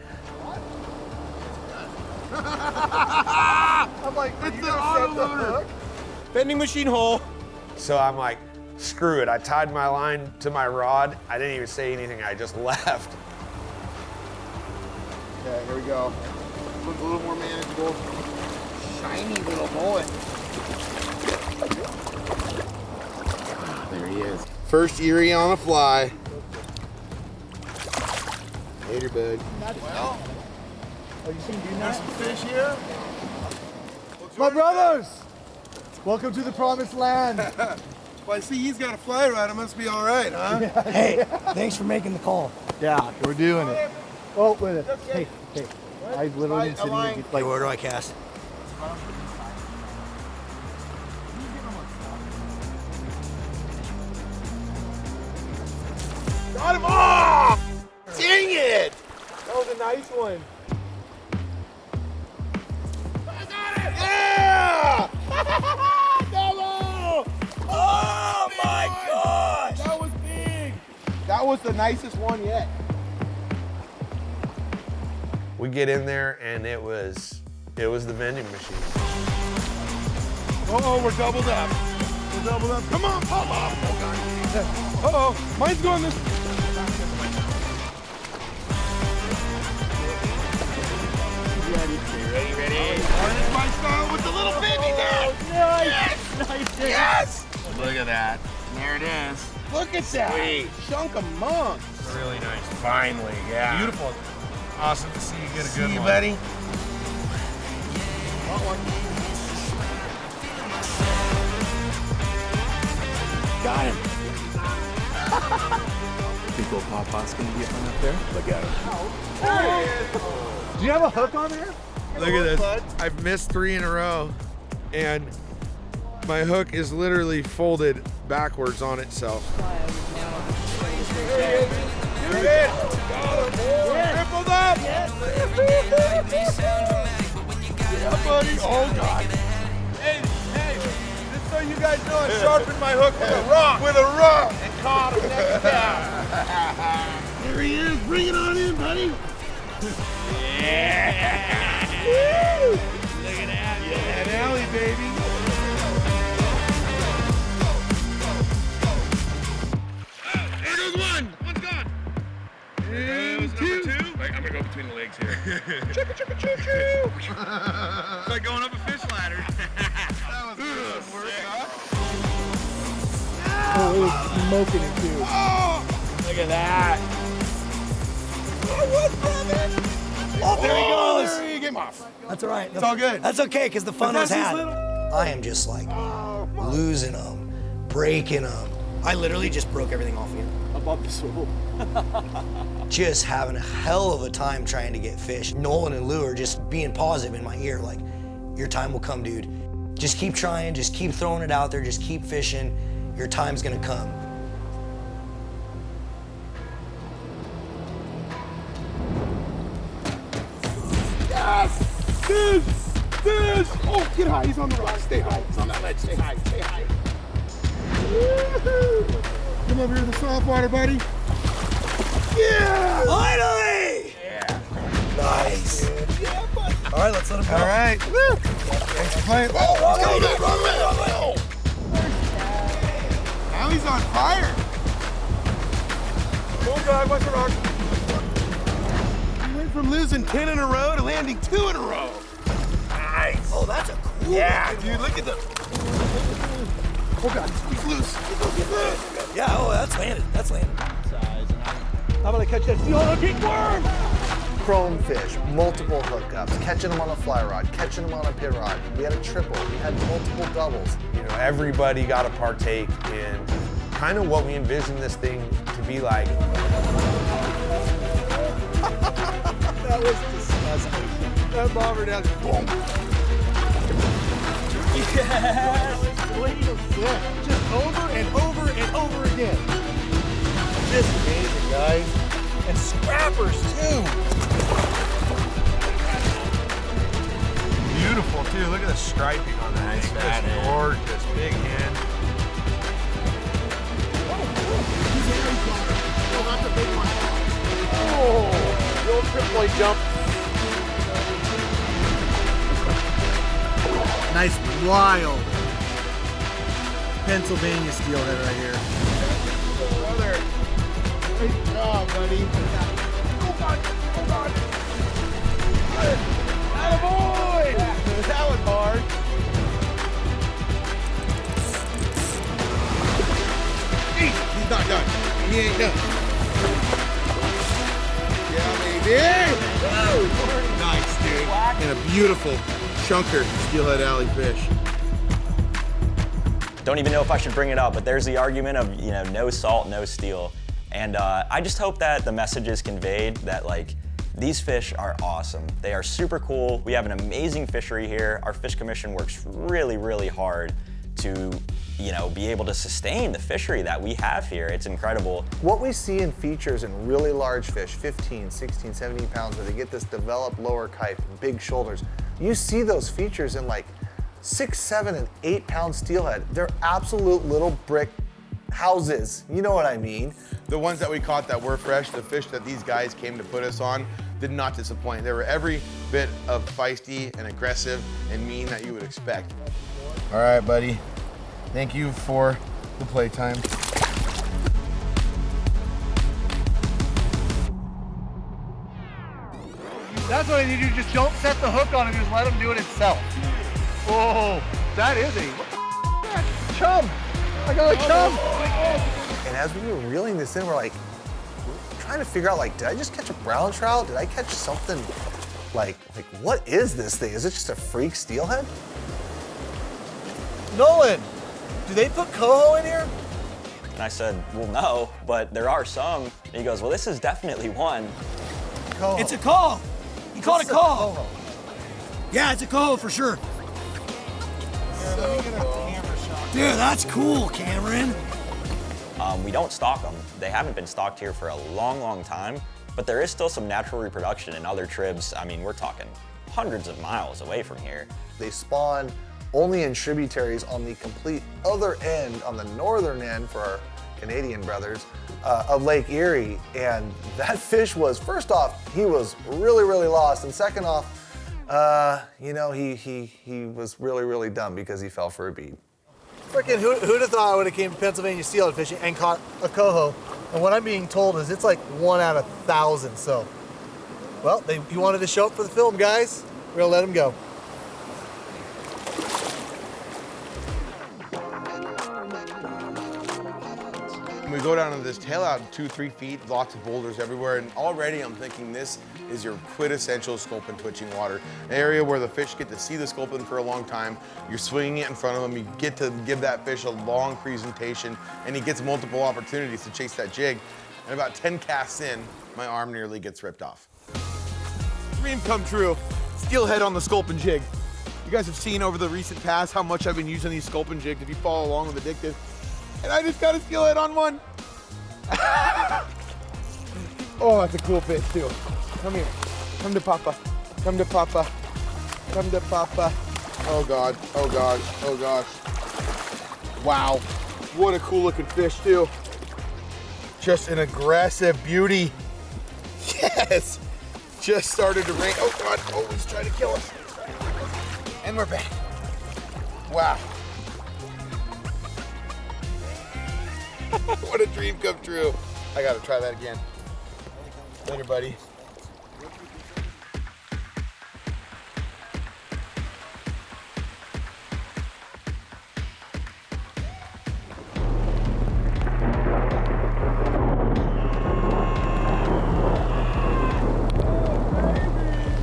I'm like, it's an autoloader. Vending machine hole. So I'm like, screw it. I tied my line to my rod. I didn't even say anything. I just left. Okay, here we go. Look a little more manageable. Shiny little bullet. There he is. First Erie on a fly. Later, bud. Well, you seen there's some fish here? My brothers, welcome to the promised land. Well, I see he's got a fly rod. It must be all right, huh? Hey, thanks for making the call. Yeah, we're doing it. Oh, wait a minute. Hey. I've literally been sitting here. Like, where do I cast? Got him off! Dang it! That was a nice one. I got it! Yeah! Double! Oh my gosh! That was big! That was the nicest one yet. We get in there and it was the vending machine. Oh, we're doubled up. We're doubled up. Come on, pop up! Oh, God. Uh-oh, mine's going this. Ready. Marlin, my style with the little baby net. Nice. Yes! Look at that. There it is. Look at that. Sweet. Chunk of monks. Really nice. Finally, yeah. Beautiful. Awesome to see you get a good See you, one. buddy. Got him. Think old Papa's gonna get one up there? Look at him. Do you have a hook on there? Look at this. I've missed 3 in a row, and my hook is literally folded backwards on itself. There he is. Tripled up. Yeah, buddy. Oh, God. Hey, just so you guys know, I sharpened my hook with a rock. And caught him next down. There he is. Bring it on in, buddy. Yeah. Woo. Look at that. Yeah, an alley, baby. There goes one. One's gone. And 2. Wait, I'm gonna go between the legs here. Choo-choo-choo-choo. It's like going up a fish ladder. That was good work, huh? Oh, it was smoking it too. Oh, Look at that. Oh, there he goes. There he came off. That's all right. It's all good. That's okay, because the fun was had. I am just like losing them, breaking them. I literally just broke everything off here. Above the swivel. Just having a hell of a time trying to get fish. Nolan and Lou are just being positive in my ear, like, your time will come, dude. Just keep trying, just keep throwing it out there, just keep fishing. Your time's gonna come. Yes! Fish! Oh, get high. He's on the rock. Stay high. He's on that ledge. Stay high. Woo-hoo. Come over here to the soft water, buddy. Yeah! Finally! Yeah. Nice. Yeah, buddy. All right, let's let him go. All right. Woo. Thanks for playing. Oh, wrong way. Now he's on fire. Oh God, watch the rock. We went from losing 10 in a row to landing 2 in a row. Nice. Oh, that's a cool Yeah, dude, look at the. Oh God, he's loose. Yeah, oh, that's landed. That's landed. I'm gonna catch that steelhead big worm. Chrome fish, multiple hookups, catching them on a fly rod, catching them on a pit rod. We had a triple, we had multiple doubles. You know, everybody got to partake in kind of what we envisioned this thing to be like. That was disgusting. That bobber down, boom. Yes! Just over and over and over again. Just amazing, guys. And scrappers, too. Beautiful, too. Look at the striping on that. Nice fat Just head. gorgeous, big hand. Oh, that's a big one. Oh, the old triploid jump. Nice, wild Pennsylvania steelhead right here. Brother. Great job, buddy. Oh God, oh God. Attaboy! That was hard. He's not done. He ain't done. Yeah, baby. Woo! Nice, dude. And a beautiful chunker Steelhead Alley fish. Don't even know if I should bring it up, but there's the argument of, you know, no salt, no steel. And I just hope that the message is conveyed that, like, these fish are awesome. They are super cool. We have an amazing fishery here. Our Fish Commission works really, really hard to, you know, be able to sustain the fishery that we have here. It's incredible. What we see in features in really large fish, 15, 16, 17 pounds, where they get this developed lower kite and big shoulders, you see those features in like 6, 7, and 8 pound steelhead. They're absolute little brick houses. You know what I mean? The ones that we caught that were fresh, the fish that these guys came to put us on, did not disappoint. They were every bit of feisty and aggressive and mean that you would expect. All right, buddy. Thank you for the playtime. That's what I need to do. Just don't set the hook on it. Just let him do it itself. Oh, that is a chum. I got a chum. And as we were reeling this in, we're trying to figure out, did I just catch a brown trout? Did I catch something like what is this thing? Is it just a freak steelhead? Nolan, do they put coho in here? And I said, well, no, but there are some. And he goes, well, this is definitely one. Coho. It's a coho. He caught a coho. Yeah, it's a coho for sure. Dude, that's cool, Cameron. We don't stock them. They haven't been stocked here for a long, long time, but there is still some natural reproduction in other tribs. I mean, we're talking hundreds of miles away from here. They spawn only in tributaries on the complete other end, on the northern end for our Canadian brothers, of Lake Erie. And that fish was, first off, he was really, really lost. And second off, you know, he was really, really dumb because he fell for a bead. Freaking who'd have thought I would have came to Pennsylvania steelhead fishing and caught a coho? And what I'm being told is it's like 1 out of 1,000. So, well, he wanted to show up for the film, guys. We're gonna let him go. We go down to this tail out 2-3 feet, lots of boulders everywhere, and already I'm thinking this is your quintessential sculpin twitching water. An area where the fish get to see the sculpin for a long time. You're swinging it in front of him. You get to give that fish a long presentation, and he gets multiple opportunities to chase that jig. And about 10 casts in, my arm nearly gets ripped off. Dream come true. Steelhead on the sculpin jig. You guys have seen over the recent past how much I've been using these sculpin jigs if you follow along with Addictive. And I just got a steelhead on one. Oh, that's a cool fish too. Come here. Come to Papa. Come to Papa. Come to Papa. Oh God. Oh God. Oh gosh. Wow. What a cool looking fish too. Just an aggressive beauty. Yes. Just started to rain. Oh God. Oh, he's trying to kill us. And we're back. Wow. What a dream come true. I gotta try that again. Later, buddy.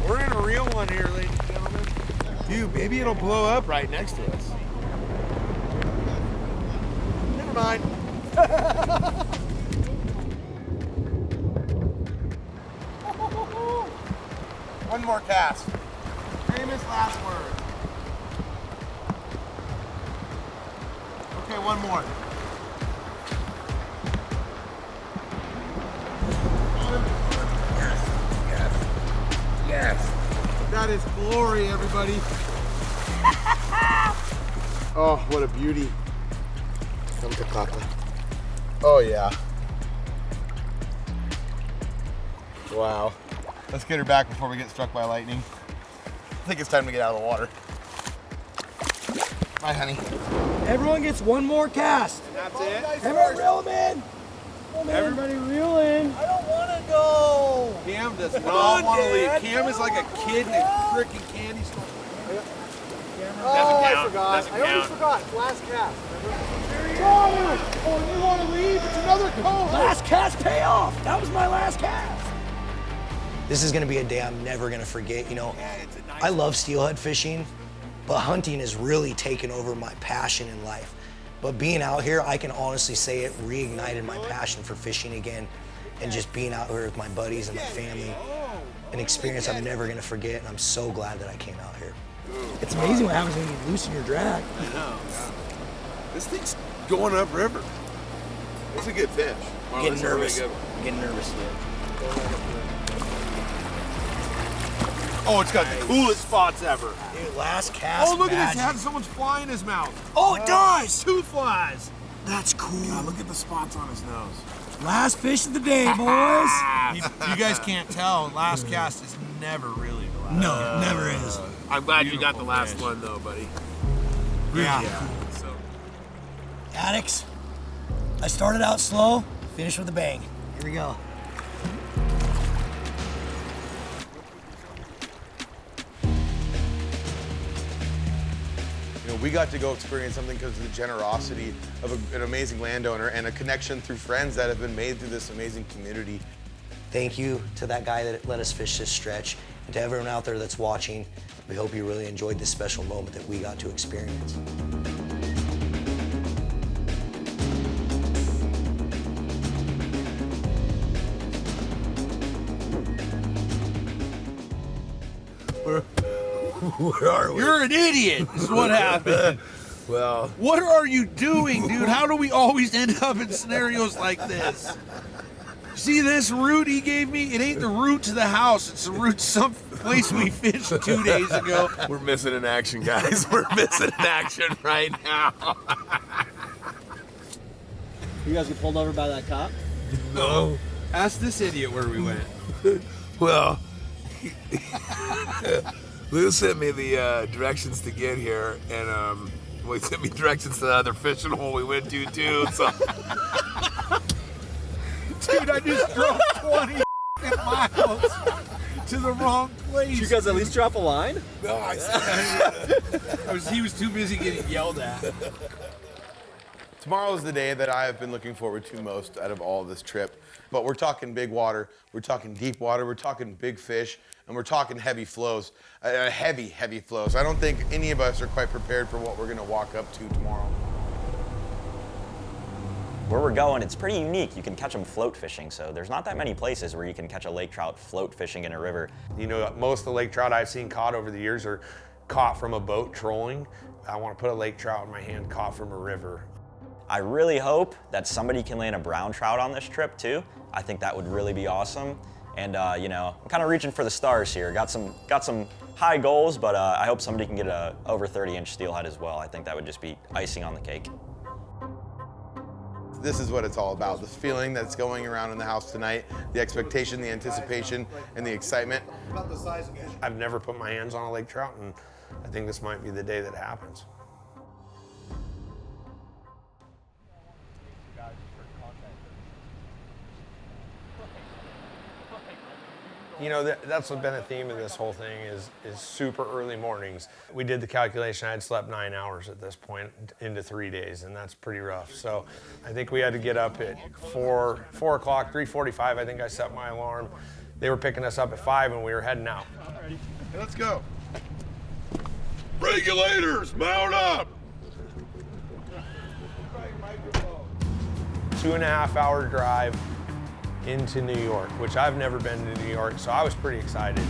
We're in a real one here, ladies and gentlemen. Dude, maybe it'll blow up right next to us. Never mind. One more cast. Famous last word. Okay, one more. Yes. That is glory, everybody. Oh, what a beauty. Come to Kaka. Oh, yeah. Wow. Let's get her back before we get struck by lightning. I think it's time to get out of the water. Bye, honey. Everyone gets one more cast. And that's it? Everyone reel them in. Everybody reel in. I don't want to go. Cam does Come not on, want to leave. Dad. Cam is like a kid in a freaking candy store. Oh, I count. forgot. Doesn't I already count. forgot. Last cast. Oh, you want to leave? It's another coast. Last cast payoff. That was my last cast. This is gonna be a day I'm never gonna forget. You know, I love steelhead fishing, but hunting has really taken over my passion in life. But being out here, I can honestly say it reignited my passion for fishing again, and just being out here with my buddies and my family, an experience I'm never gonna forget, and I'm so glad that I came out here. It's amazing what happens when you loosen your drag. I know. This thing's going upriver. It's a good fish. Wow, Getting that's a really nervous. good one. Getting nervous. Oh, it's got the coolest spots ever. Dude, last cast. Oh, look at this. It magic. has someone's fly in his mouth. Oh, it does. Two flies. That's cool. God, look at the spots on his nose. Last fish of the day, boys. You guys can't tell. Last cast is never really the last. No, never is. I'm glad you got the last one, though, buddy. Yeah. So, Addicts, I started out slow, finished with a bang. Here we go. You know, we got to go experience something because of the generosity of an amazing landowner and a connection through friends that have been made through this amazing community. Thank you to that guy that let us fish this stretch, and to everyone out there that's watching. We hope you really enjoyed this special moment that we got to experience. Where are we? you're an idiot, is what happened. Well, What are you doing, dude? How do we always end up in scenarios like this? See this route he gave me? It ain't the route to the house. It's the route to some place we fished 2 days ago. we're missing an action, guys. We're missing an action right now. You guys get pulled over by that cop? No. Ask this idiot where we went. Well, Lou sent me the directions to get here, and well, he sent me directions to the other fishing hole we went to too. So, Dude, I just drove 20 miles to the wrong place. Did you guys at least drop a line? no, He was too busy getting yelled at. Tomorrow is the day that I have been looking forward to most out of all of this trip. But we're talking big water, we're talking deep water, we're talking big fish, and we're talking heavy flows. Heavy flows. I don't think any of us are quite prepared for what we're gonna walk up to tomorrow. Where we're going, it's pretty unique. You can catch them float fishing, so there's not that many places where you can catch a lake trout float fishing in a river. You know, most of the lake trout I've seen caught over the years are caught from a boat trolling. I want to put a lake trout in my hand caught from a river. I really hope that somebody can land a brown trout on this trip too. I think that would really be awesome. And you know, I'm kind of reaching for the stars here. Got some high goals, but I hope somebody can get a over 30-inch steelhead as well. I think that would just be icing on the cake. This is what it's all about. This feeling that's going around in the house tonight, the expectation, the anticipation, and the excitement. About the size of fish. I've never put my hands on a lake trout, and I think this might be the day that happens. You know, that's been a theme of this whole thing is super early mornings. We did the calculation, I had slept 9 hours at this point into 3 days, and that's pretty rough. So I think we had to get up at 4 o'clock, 3:45, I think I set my alarm. They were picking us up at 5 and we were heading out. Hey, let's go. Regulators, mount up! 2.5 hour drive into New York, which I've never been to New York, so I was pretty excited.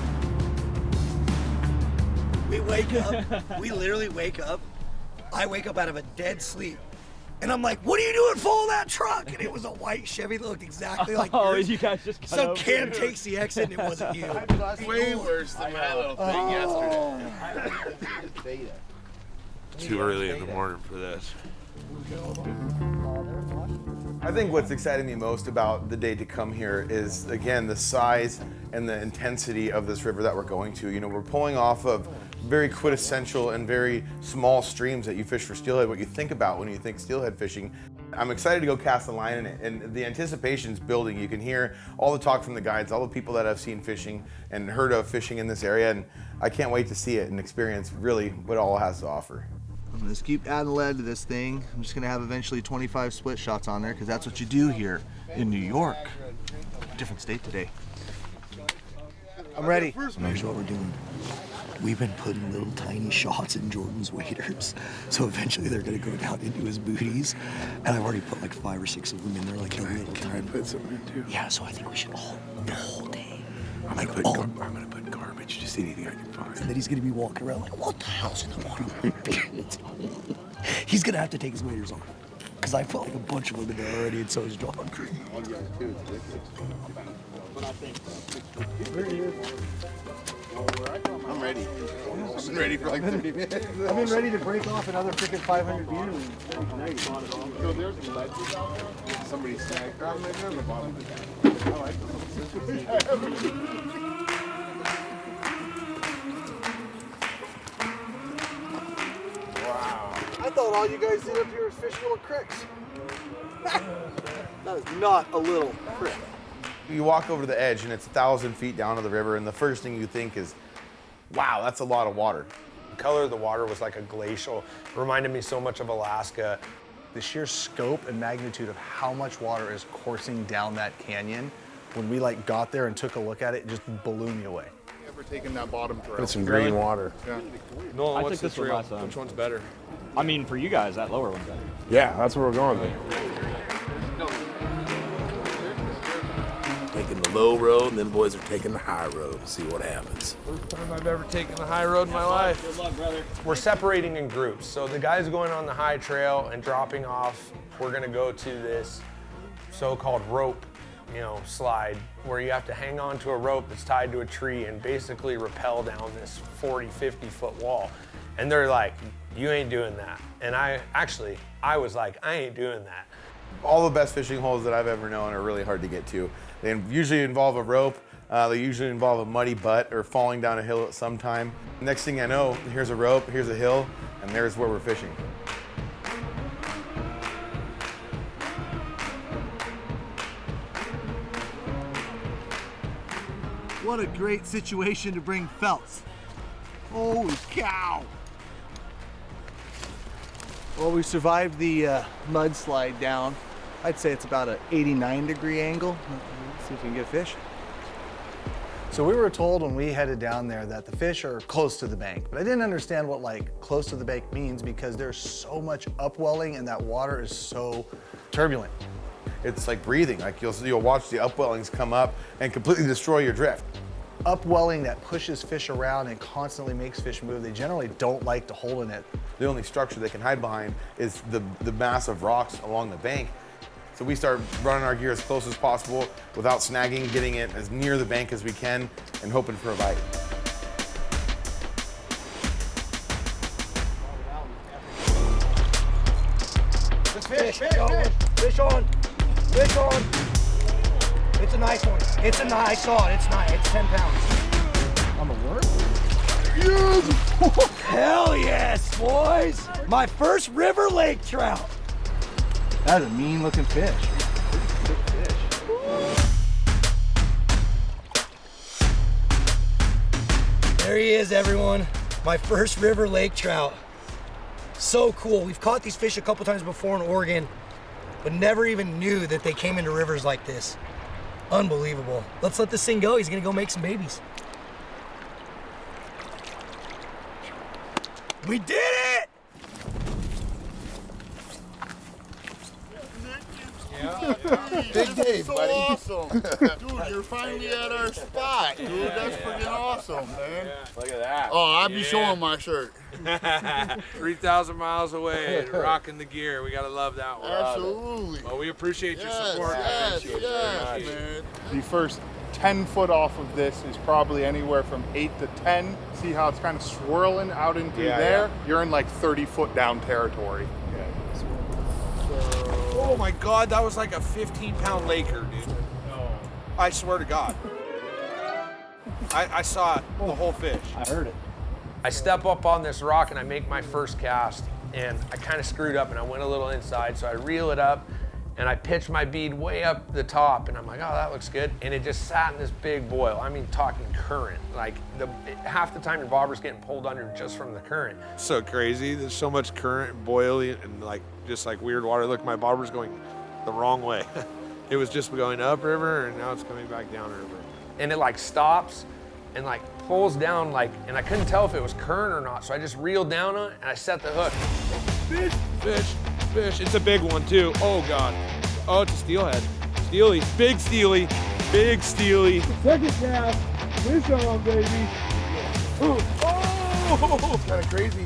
We wake up, we literally wake up. I wake up out of a dead sleep. And I'm like, what are you doing following that truck? And it was a white Chevy that looked exactly like yours. You guys just got So over Cam it. takes the exit and it wasn't you. Way worse than my little thing yesterday. Too early in the morning for this. I think what's exciting me most about the day to come here is, again, the size and the intensity of this river that we're going to. You know, we're pulling off of very quintessential and very small streams that you fish for steelhead, what you think about when you think steelhead fishing. I'm excited to go cast a line in it, and the anticipation's building. You can hear all the talk from the guides, all the people that I've seen fishing and heard of fishing in this area, and I can't wait to see it and experience really what all it has to offer. I'm gonna just keep adding lead to this thing. I'm just gonna have eventually 25 split shots on there because that's what you do here in New York. Different state today. I'm ready. Here's what we're doing. We've been putting little tiny shots in Jordan's waders. So eventually they're gonna go down into his booties. And I've already put like 5 or 6 of them in there, like a little tiny. Put some in too. Yeah, so I think we should all, the whole day. I'm gonna put garbage, just anything I can find. And then he's gonna be walking around like, what the hell's in the bottom of my pants? He's gonna have to take his waders off. Because I put like a bunch of them in there already, and so is John. I'm ready. I've been ready for like 30 minutes. I've been ready to break off another freaking 500 beers. So there's some ledges out there. Somebody snagged. Maybe on the bottom. I like Wow. I thought all you guys did up here was fish little cricks. That is not a little crick. You walk over the edge and it's 1,000 feet down to the river, and the first thing you think is, wow, that's a lot of water. The color of the water was like a glacial. It reminded me so much of Alaska. The sheer scope and magnitude of how much water is coursing down that canyon, when we like got there and took a look at it, it just blew me away. Ever taken that bottom trail? It's some green water. Yeah. No, I what's took the this one trail? last time. Which one's better? I mean, for you guys, that lower one's better. Yeah, that's where we're going. Taking the low road, and then the boys are taking the high road to see what happens. First time I've ever taken the high road in my life. Good luck, brother. We're separating in groups. So the guys going on the high trail and dropping off, we're gonna go to this so-called rope, slide, where you have to hang on to a rope that's tied to a tree and basically rappel down this 40, 50 foot wall. And they're like, you ain't doing that. And I was like, I ain't doing that. All the best fishing holes that I've ever known are really hard to get to. They usually involve a rope. They usually involve a muddy butt or falling down a hill at some time. Next thing I know, here's a rope, here's a hill, and there's where we're fishing. What a great situation to bring felts. Holy cow. Well, we survived the mudslide down. I'd say it's about an 89-degree angle. Let's see if we can get a fish. So we were told when we headed down there that the fish are close to the bank, but I didn't understand what close to the bank means because there's so much upwelling and that water is so turbulent. It's like breathing. Like you'll watch the upwellings come up and completely destroy your drift. Upwelling that pushes fish around and constantly makes fish move. They generally don't like to hold in it. The only structure they can hide behind is the mass of rocks along the bank. So we start running our gear as close as possible without snagging, getting it as near the bank as we can, and hoping for a bite. Fish on, fish on, fish on. It's a nice one. It's a nice, I saw it, it's nice, it's 10 pounds. On the worm? Yes! Hell yes, boys! My first river lake trout. That is a mean looking fish. There he is, everyone. My first river lake trout. So cool. We've caught these fish a couple times before in Oregon, but never even knew that they came into rivers like this. Unbelievable. Let's let this thing go. He's gonna go make some babies. We did it! Yeah. Big day, so buddy. Awesome. Dude, you're finally at our spot, dude. That's freaking awesome, man. Look at that. Oh, I'll be showing my shirt. 3,000 miles away, rocking the gear. We gotta love that one. Absolutely. Well, we appreciate your Yes, support. yes, Appreciate it yes, very much. man. The first 10 foot off of this is probably anywhere from 8 to 10. See how it's kind of swirling out into there? You're in like 30 foot down territory. Oh my God, that was like a 15-pound Laker, dude. No. I swear to God. I saw it, the whole fish. I heard it. I step up on this rock and I make my first cast, and I kind of screwed up and I went a little inside, so I reel it up and I pitch my bead way up the top, and I'm like, oh, that looks good. And it just sat in this big boil. I mean, talking current. Like, half the time your bobber's getting pulled under just from the current. So crazy. There's so much current boiling and like just like weird water. Look, my bobber's going the wrong way. It was just going upriver, and now it's coming back downriver. And it like stops and like pulls down, like, and I couldn't tell if it was current or not, so I just reeled down on it and I set the hook. Fish, fish, fish. It's a big one too. Oh God. Oh, it's a steelhead. Steely, big steely, big steely. Second cast, fish on, baby. Oh! It's kind of crazy.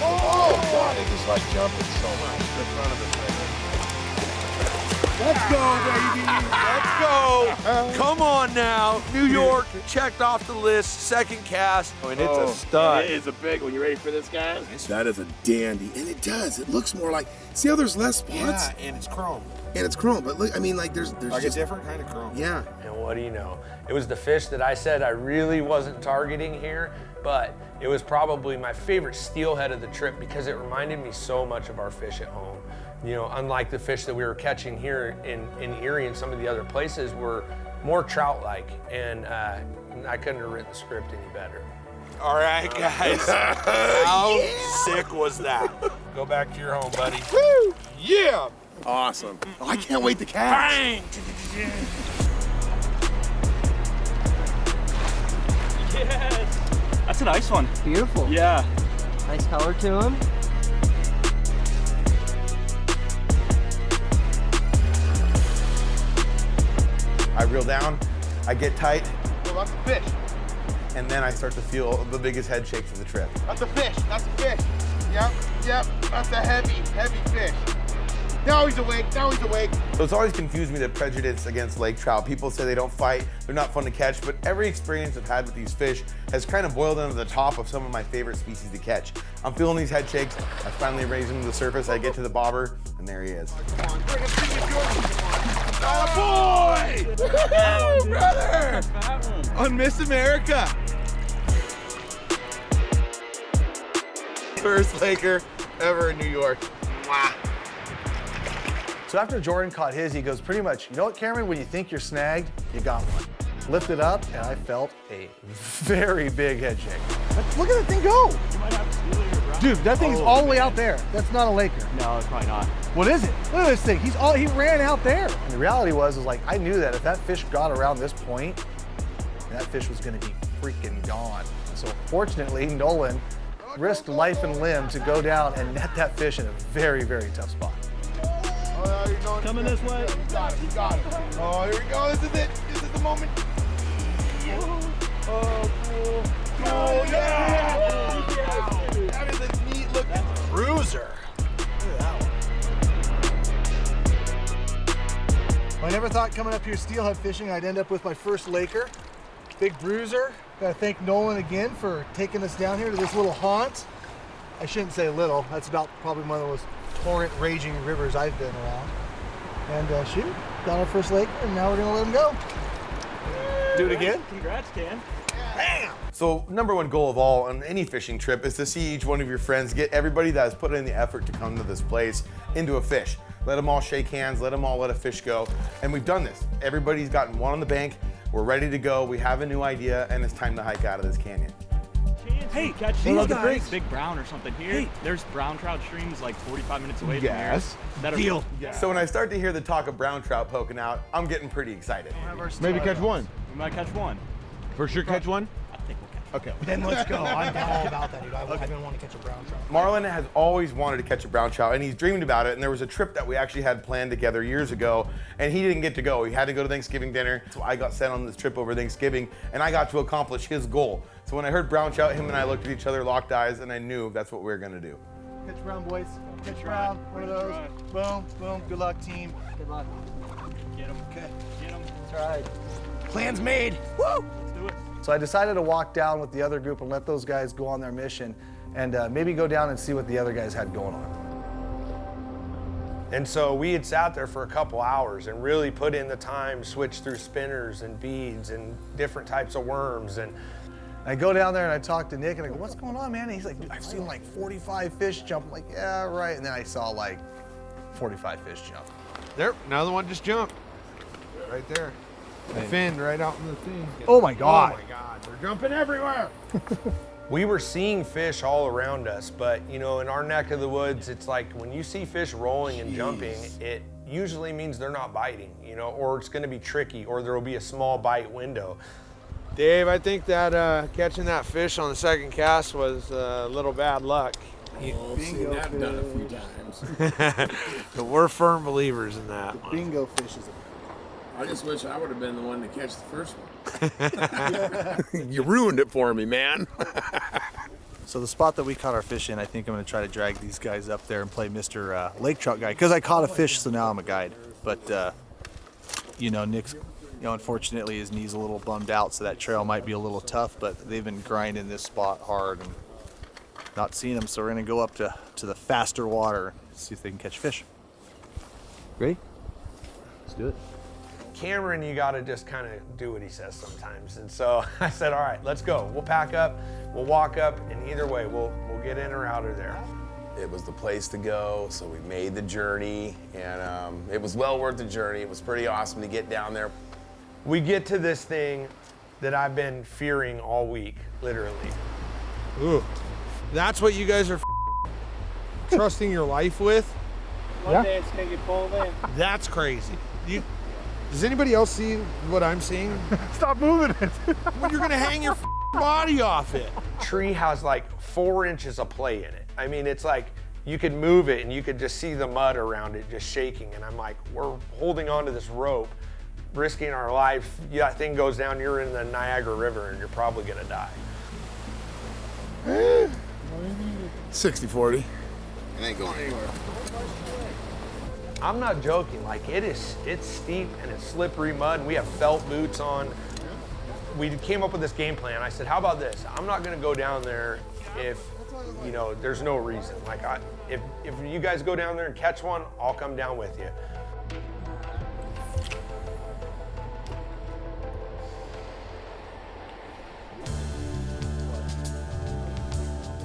Oh, God, it just like jumping so much in front of us. Let's go, baby. Let's go. Come on now. New York checked off the list. Second cast. Oh, and it's a stud. It is a big one. You ready for this, guy? That is a dandy, and it does. It looks more like. See how there's less spots? Yeah, and it's chrome. And it's chrome, but look, I mean, like there's Like just a different kind of chrome. Yeah. And what do you know? It was the fish that I said I really wasn't targeting here, but it was probably my favorite steelhead of the trip because it reminded me so much of our fish at home. You know, unlike the fish that we were catching here in Erie and some of the other places were more trout-like, and I couldn't have written the script any better. All right, guys. How sick was that? Go back to your home, buddy. Woo! Yeah! Awesome. Oh, I can't wait to catch. Bang! Yes! That's a nice one. Beautiful. Yeah. Nice color to him. I reel down, I get tight, Oh, that's a fish. and then I start to feel the biggest head shakes of the trip. That's a fish. That's a fish. Yep, yep. That's a heavy fish. Now he's awake. Now he's awake. So it's always confused me the prejudice against lake trout. People say they don't fight, they're not fun to catch, but every experience I've had with these fish has kind of boiled under the top of some of my favorite species to catch. I'm feeling these head shakes. I finally raise him to the surface. I get to the bobber, and there he is. Come on, bring him to you, boy! Woo, brother! On Miss America. First Laker ever in New York. Wow. So after Jordan caught his, he goes pretty much, you know what, Cameron, when you think you're snagged, you got one. Lifted up, and I felt a very big head shake. Look at that thing go! Dude, that thing's all the way out there. That's not a Laker. No, it's probably not. What is it? Look at this thing. He ran out there. And the reality was like, I knew that if that fish got around this point, that fish was gonna be freaking gone. So fortunately, Nolan risked life and limb to go down and net that fish in a very, very tough spot. Oh, coming this way. You got it. You got it. Oh, here we go. This is it. This is the moment. Oh, cool. Oh, yeah. That is a neat looking bruiser. Look at that one. I never thought coming up here steelhead fishing I'd end up with my first Laker. Big bruiser. Gotta thank Nolan again for taking us down here to this little haunt. I shouldn't say little. That's about probably one of the most torrent raging rivers I've been around. And shoot, got our first Laker, and now we're gonna let him go. Do it again? Congrats, Ken. Bam! So #1 goal of all on any fishing trip is to see each one of your friends get everybody that has put in the effort to come to this place into a fish. let them all shake hands, let a fish go. And we've done this. Everybody's gotten one on the bank. We're ready to go. We have a new idea, and it's time to hike out of this canyon. Hey, catch these guys. Big brown or something here. Hey. There's brown trout streams like 45 minutes away from here. That are Deal. So when I start to hear the talk of brown trout poking out, I'm getting pretty excited. Maybe catch one. We might catch one. For sure catch one? I think we'll catch one. Okay. Then let's go. I'm all about that, dude. I've been wanting to catch a brown trout. Marlin has always wanted to catch a brown trout, and he's dreamed about it. And there was a trip that we actually had planned together years ago, and he didn't get to go. He had to go to Thanksgiving dinner, so I got sent on this trip over Thanksgiving, and I got to accomplish his goal. So when I heard brown trout, him and I looked at each other, locked eyes, and I knew that's what we were gonna do. Catch brown, boys. Catch brown. One of those. Boom, boom. Good luck, team. Good luck. Get him. Okay. Get him. That's right. Plans made. Woo! Let's do it. So I decided to walk down with the other group and let those guys go on their mission and maybe go down and see what the other guys had going on. And so we had sat there for a couple hours and really put in the time, switched through spinners and beads and different types of worms. And I go down there and I talk to Nick and I go, what's going on, man? And he's like, dude, I've seen like 45 fish jump. I'm like, yeah, right. And then I saw like 45 fish jump. There, another one just jumped. Right there. Finned right out in the thing. Oh my God. Oh my God, they're jumping everywhere. we were seeing fish all around us, but you know, in our neck of the woods, it's like when you see fish rolling and jumping, it usually means they're not biting, you know, or it's gonna be tricky, or there will be a small bite window. Dave, I think that catching that fish on the second cast was a little bad luck. I've seen that done a few times. But we're firm believers in that one. Bingo fish is I just wish I would have been the one to catch the first one. You ruined it for me, man. So the spot that we caught our fish in, I think I'm going to try to drag these guys up there and play Mr. Lake Trout Guide, because I caught a fish, so now I'm a guide. But, you know, Nick's, you know, unfortunately his knee's a little bummed out, so that trail might be a little tough, but they've been grinding this spot hard and not seeing them, so we're going to go up to the faster water, see if they can catch fish. Ready? Let's do it. Cameron, you gotta just kind of do what he says sometimes. And so I said, all right, let's go. We'll pack up, we'll walk up, and either way, we'll get in or out of there. It was the place to go, so we made the journey, and it was well worth the journey. It was pretty awesome to get down there. We get to this thing that I've been fearing all week, literally. Ooh, that's what you guys are trusting your life with? One day it's going to get pulled in. That's crazy. Does anybody else see what I'm seeing? Stop moving it. Well, you're gonna hang your body off it. Tree has like 4 inches of play in it. I mean, it's like you could move it and you could just see the mud around it just shaking. And I'm like, we're holding onto this rope, risking our life. Yeah, that thing goes down, you're in the Niagara River and you're probably gonna die. 60-40. It ain't going anywhere. I'm not joking, like it's steep and it's slippery mud and we have felt boots on. We came up with this game plan. I said, how about this? I'm not gonna go down there if, you know, there's no reason. Like if you guys go down there and catch one, I'll come down with you.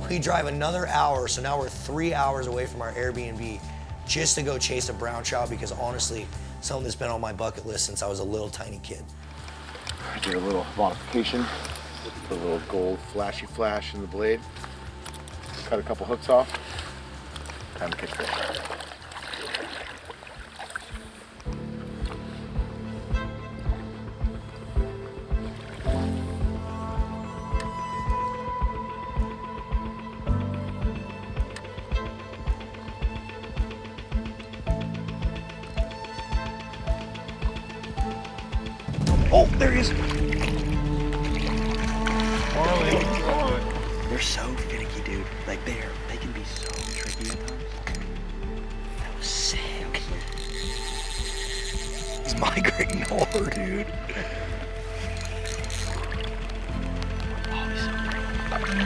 We drive another hour, so now we're 3 hours away from our Airbnb just to go chase a brown trout, because honestly, something that's been on my bucket list since I was a little tiny kid. I did a little modification, put a little gold flashy flash in the blade, cut a couple hooks off, time to catch fish. Oh, there he is. Marlin. They're so finicky, dude. Like they can be so tricky at times. That was sick. He's migrating hard, dude. Oh, he's so pretty.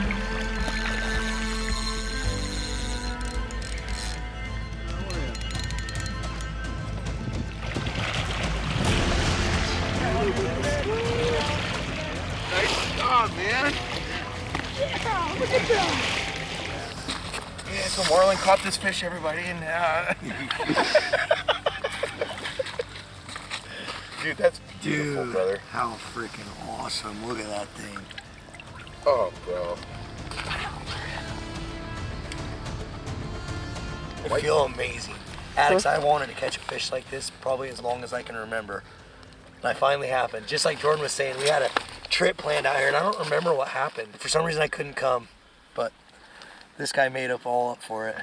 Nice job, man. Yeah, look at that. Yes, So Marlin caught this fish, everybody, and dude, that's beautiful, brother. How freaking awesome. Look at that thing. Oh, bro. I feel amazing. Addicts, I wanted to catch a fish like this probably as long as I can remember. And I finally happened. Just like Jordan was saying, we had a trip planned out here, and I don't remember what happened. For some reason, I couldn't come, but this guy made all up for it.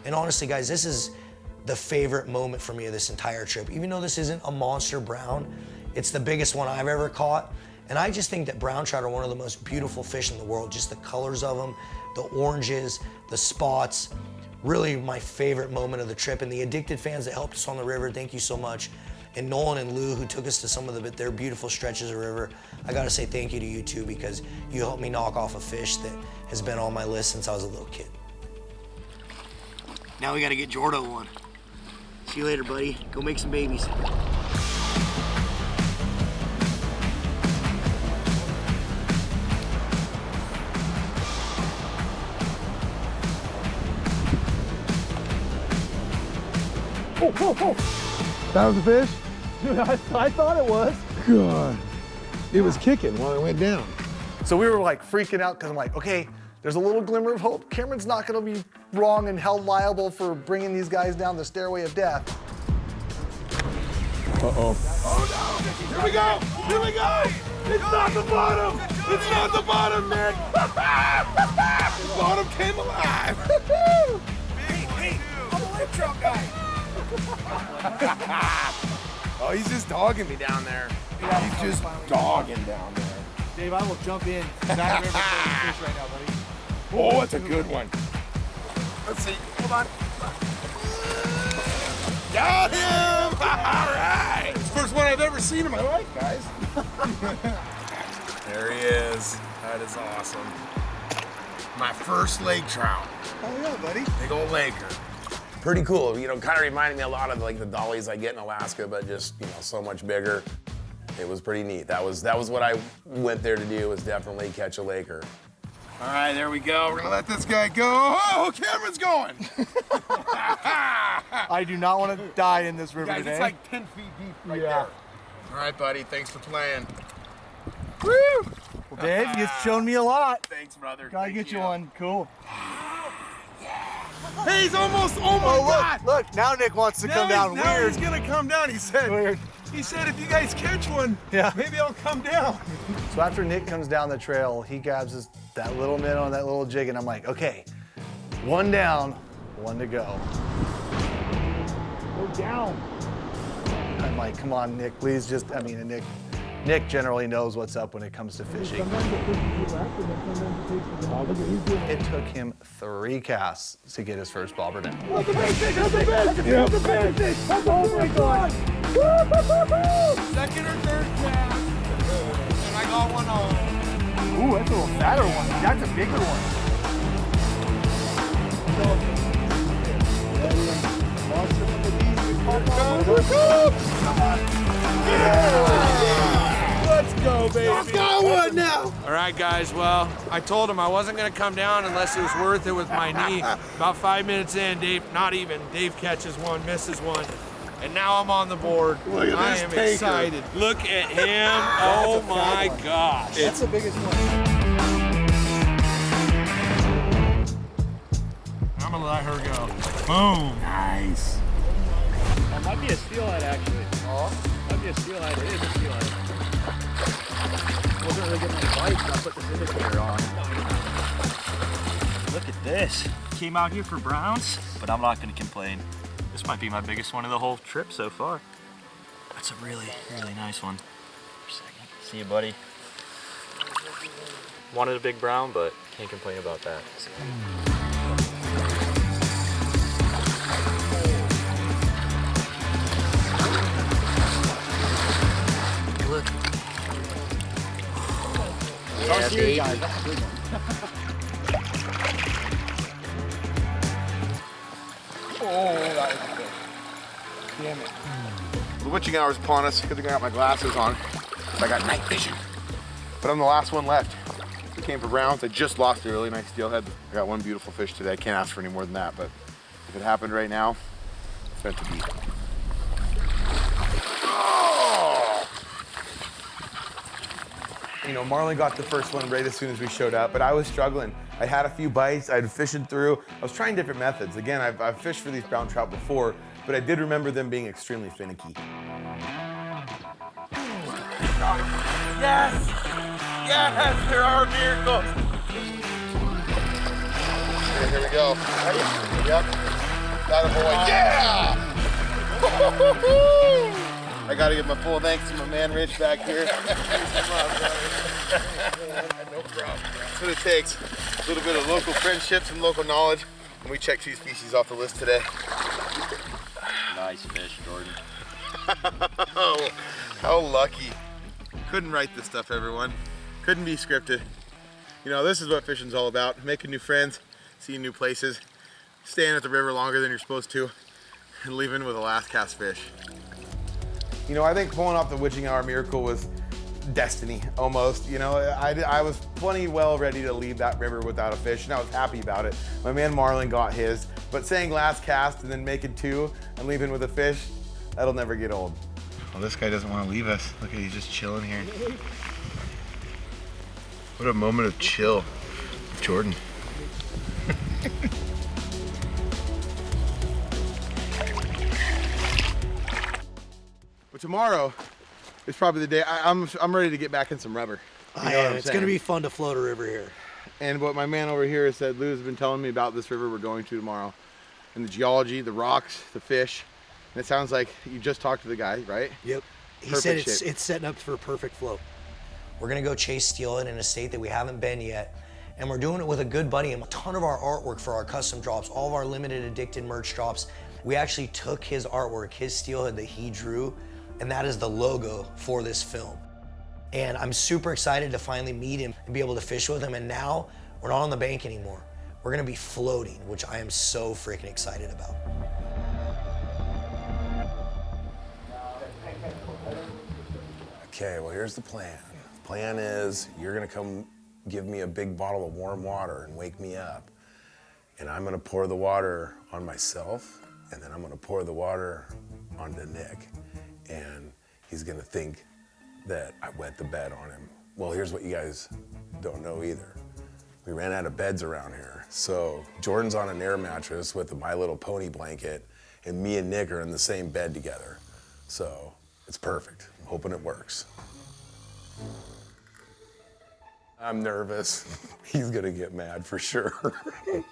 And honestly, guys, this is the favorite moment for me of this entire trip. Even though this isn't a monster brown, it's the biggest one I've ever caught. And I just think that brown trout are one of the most beautiful fish in the world. Just the colors of them, the oranges, the spots. Really my favorite moment of the trip. And the Addicted fans that helped us on the river, thank you so much. And Nolan and Lou, who took us to some of their beautiful stretches of river, I gotta say thank you to you too, because you helped me knock off a fish that has been on my list since I was a little kid. Now we gotta get Jordo one. See you later, buddy. Go make some babies. That was a fish? Dude, I thought it was. God. It was kicking while it went down. So we were like freaking out because I'm like, okay, there's a little glimmer of hope. Cameron's not gonna be wrong and held liable for bringing these guys down the stairway of death. Uh-oh. Oh no! Here we go! Here we go! It's not the bottom! It's not the bottom, Nick! The bottom came alive! Hey, I'm a lake trout guy! Oh, he's just dogging me down there. He's just dogging down there. Dave, I will jump in. That river fish right now, buddy. Oh, that's a good one. Let's see. Hold on. Got him! All right! It's the first one I've ever seen in my life, guys. There he is. That is awesome. My first lake trout. Oh yeah, buddy. Big old laker. Pretty cool. You know, kind of reminded me a lot of like the dollies I get in Alaska, but just, you know, so much bigger. It was pretty neat. That was what I went there to do, was definitely catch a laker. All right, there we go. We're gonna let this guy go. Oh, Cameron's going. I do not want to die in this river Guys, today. it's like 10 feet deep right there. All right, buddy. Thanks for playing. Woo! Well, Dave, you've shown me a lot. Thanks, brother. Gotta get you one. Cool. Hey, he's almost. Oh my God! Look, now Nick wants to come down. Now Weird. he's gonna come down. He said. Weird. He said if you guys catch one, yeah, maybe I'll come down. So after Nick comes down the trail, he grabs that little minnow on that little jig, and I'm like, okay, one down, one to go. Go down. I'm like, come on, Nick, please just, I mean, and Nick generally knows what's up when it comes to fishing. It took him 3 casts to get his first bobber down. That's a big fish! That's a big fish! That's a big fish! Oh my God! Second or third cast, and I got one on. Ooh, that's a little fatter one. That's a bigger one. Let's go, baby. I got one now. All right, guys. Well, I told him I wasn't going to come down unless it was worth it with my knee. About 5 minutes in, Dave catches one, misses one. And now I'm on the board. Look at I this am taker. excited. Look at him. Oh my gosh. That's the biggest one. I'm gonna let her go. Boom. Nice. That might be a steelhead, actually. Oh? Might be a steelhead. It is a steelhead. Wasn't really getting any bites, so I put this indicator on. Look at this. Came out here for browns, but I'm not gonna complain. This might be my biggest one of the whole trip so far. That's a really, really nice one. For a second. See you, buddy. Wanted a big brown, but can't complain about that. Look. Yeah, baby. That's a good one. Oh, that is good. Damn it. The witching hour's upon us. Good thing I got my glasses on. I got night vision. But I'm the last one left. Came for browns. I just lost a really nice steelhead. I got one beautiful fish today. I can't ask for any more than that, but if it happened right now, it's meant to be. Oh! You know, Marlin got the first one right as soon as we showed up, but I was struggling. I had a few bites, I'd fishing through. I was trying different methods. Again, I've fished for these brown trout before, but I did remember them being extremely finicky. Yes! Yes, there are miracles. Here we go. Ready? Yep. That boy. Yeah! I gotta give my full thanks to my man Rich back here. No problem. That's what it takes. A little bit of local friendship, some local knowledge, and we checked 2 species off the list today. Nice fish, Jordan. Oh, how lucky. Couldn't write this stuff, everyone. Couldn't be scripted. You know, this is what fishing's all about. Making new friends, seeing new places, staying at the river longer than you're supposed to, and leaving with a last cast fish. You know, I think pulling off the witching hour miracle was destiny, almost. You know, I was plenty well ready to leave that river without a fish, and I was happy about it. My man Marlin got his, but saying last cast and then making 2 and leaving with a fish, that'll never get old. Well, this guy doesn't want to leave us. Look at, he's just chilling here. What a moment of chill with Jordan. But tomorrow is probably the day. I'm ready to get back in some rubber. You know what I'm it's saying? going to be fun to float a river here. And what my man over here has said, Lou's been telling me about this river we're going to tomorrow, and the geology, the rocks, the fish. And it sounds like you just talked to the guy, right? Yep. He Perfect said shape. it's setting up for a perfect float. We're gonna go chase steelhead in a state that we haven't been yet. And we're doing it with a good buddy. And a ton of our artwork for our custom drops, all of our limited addicted merch drops, we actually took his artwork, his steelhead that he drew, and that is the logo for this film. And I'm super excited to finally meet him and be able to fish with him. And now we're not on the bank anymore. We're gonna be floating, which I am so freaking excited about. Okay, well, here's the plan. The plan is you're gonna come give me a big bottle of warm water and wake me up. And I'm gonna pour the water on myself, and then I'm gonna pour the water onto Nick. And he's gonna think that I wet the bed on him. Well, here's what you guys don't know either. We ran out of beds around here. So Jordan's on an air mattress with a My Little Pony blanket, and me and Nick are in the same bed together. So it's perfect. I'm hoping it works. I'm nervous. He's gonna get mad for sure. Dude,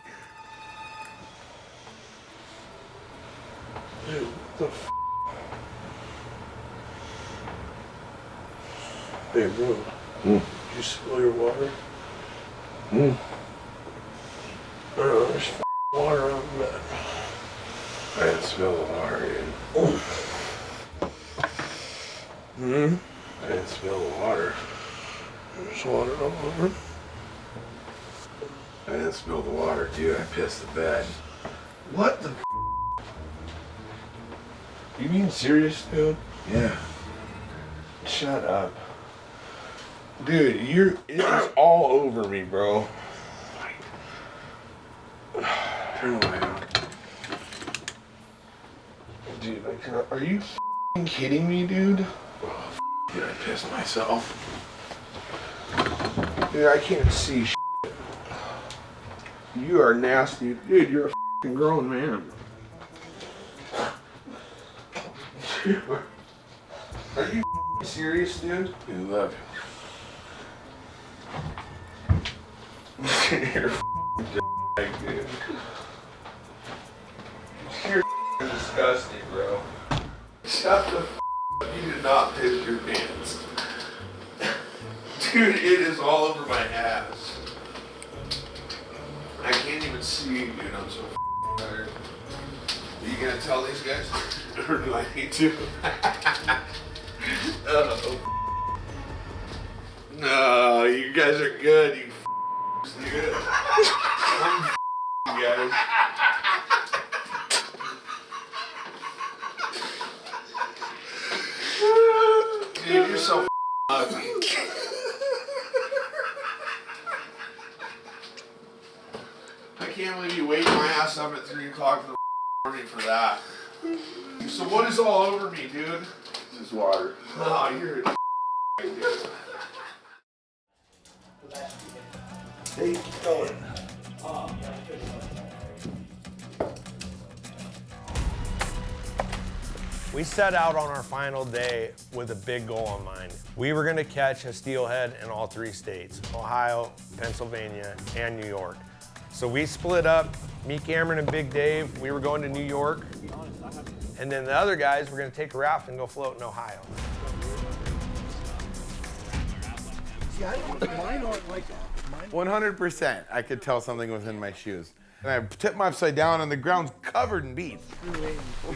what the f? Hey, bro. Did you spill your water? I don't know, there's water on the bed. I didn't spill the water, dude. I didn't spill the water. There's water all over. I didn't spill the water, dude. I pissed the bed. What the f? You being serious, dude? Yeah. Shut up. Dude, it is all over me, bro. Turn the light on. Dude, I cannot. Are you f***ing kidding me, dude? Oh, dude, I pissed myself. Dude, I can't see shit. You are nasty. Dude, you're a f***ing grown man. Dude, are you f***ing serious, dude? We love you. You're f***ing dude. You're f***ing disgusting, bro. Shut the f*** up. You did not piss your pants. Dude, it is all over my ass. I can't even see you, dude. I'm so f***ing tired. Are you gonna tell these guys? Or do I need to? No, you guys are good, you f***s, dude. I'm f***ing you guys. Dude, you're so f***ing ugly. I can't believe you wake my ass up at 3 o'clock in the morning for that. So what is all over me, dude? This is water. Oh, you're a Hey, going. We set out on our final day with a big goal in mind. We were gonna catch a steelhead in all 3 states, Ohio, Pennsylvania, and New York. So we split up, me, Cameron, and Big Dave. We were going to New York. And then the other guys were gonna take a raft and go float in Ohio. Yeah, mine aren't like that. 100%. I could tell something was in my shoes. And I tipped my upside down and the ground's covered in beads.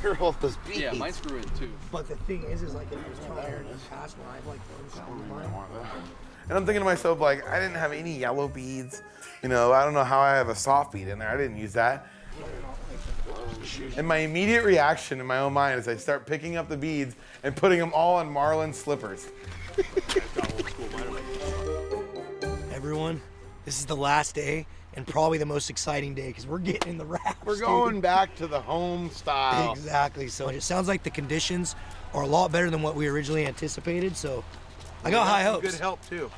Where are all those beads? Yeah, mine screw in too. But the thing is like if I was trying in the past when I've like unscrewed mine. And I'm thinking to myself, like, I didn't have any yellow beads. You know, I don't know how I have a soft bead in there. I didn't use that. And my immediate reaction in my own mind is I start picking up the beads and putting them all on Marlin slippers. Everyone, this is the last day and probably the most exciting day because we're getting in the rafts. We're going back to the home style. Exactly. So it sounds like the conditions are a lot better than what we originally anticipated. So I got high hopes. Good help too.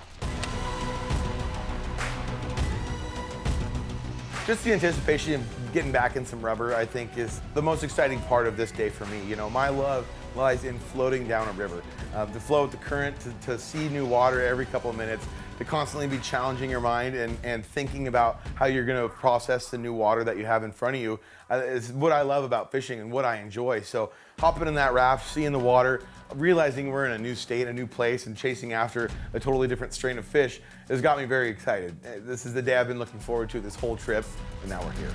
Just the anticipation of getting back in some rubber, I think, is the most exciting part of this day for me. You know, my love lies in floating down a river. To flow with the current, to see new water every couple of minutes, to constantly be challenging your mind and thinking about how you're gonna process the new water that you have in front of you is what I love about fishing and what I enjoy. So hopping in that raft, seeing the water, realizing we're in a new state, a new place, and chasing after a totally different strain of fish has got me very excited. This is the day I've been looking forward to this whole trip, and now we're here.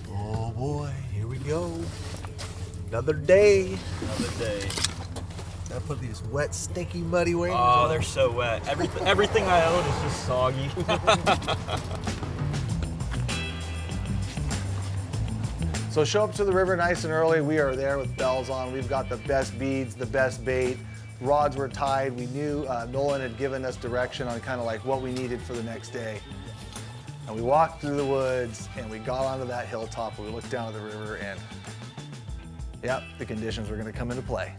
Oh boy, here we go. Another day. Another day. Gotta put these wet, stinky, muddy waders Oh, on. they're so wet. Everything I own is just soggy. So show up to the river nice and early. We are there with bells on. We've got the best beads, the best bait. Rods were tied. We knew Nolan had given us direction on kind of like what we needed for the next day. And we walked through the woods and we got onto that hilltop where we looked down at the river and yep, the conditions were gonna come into play.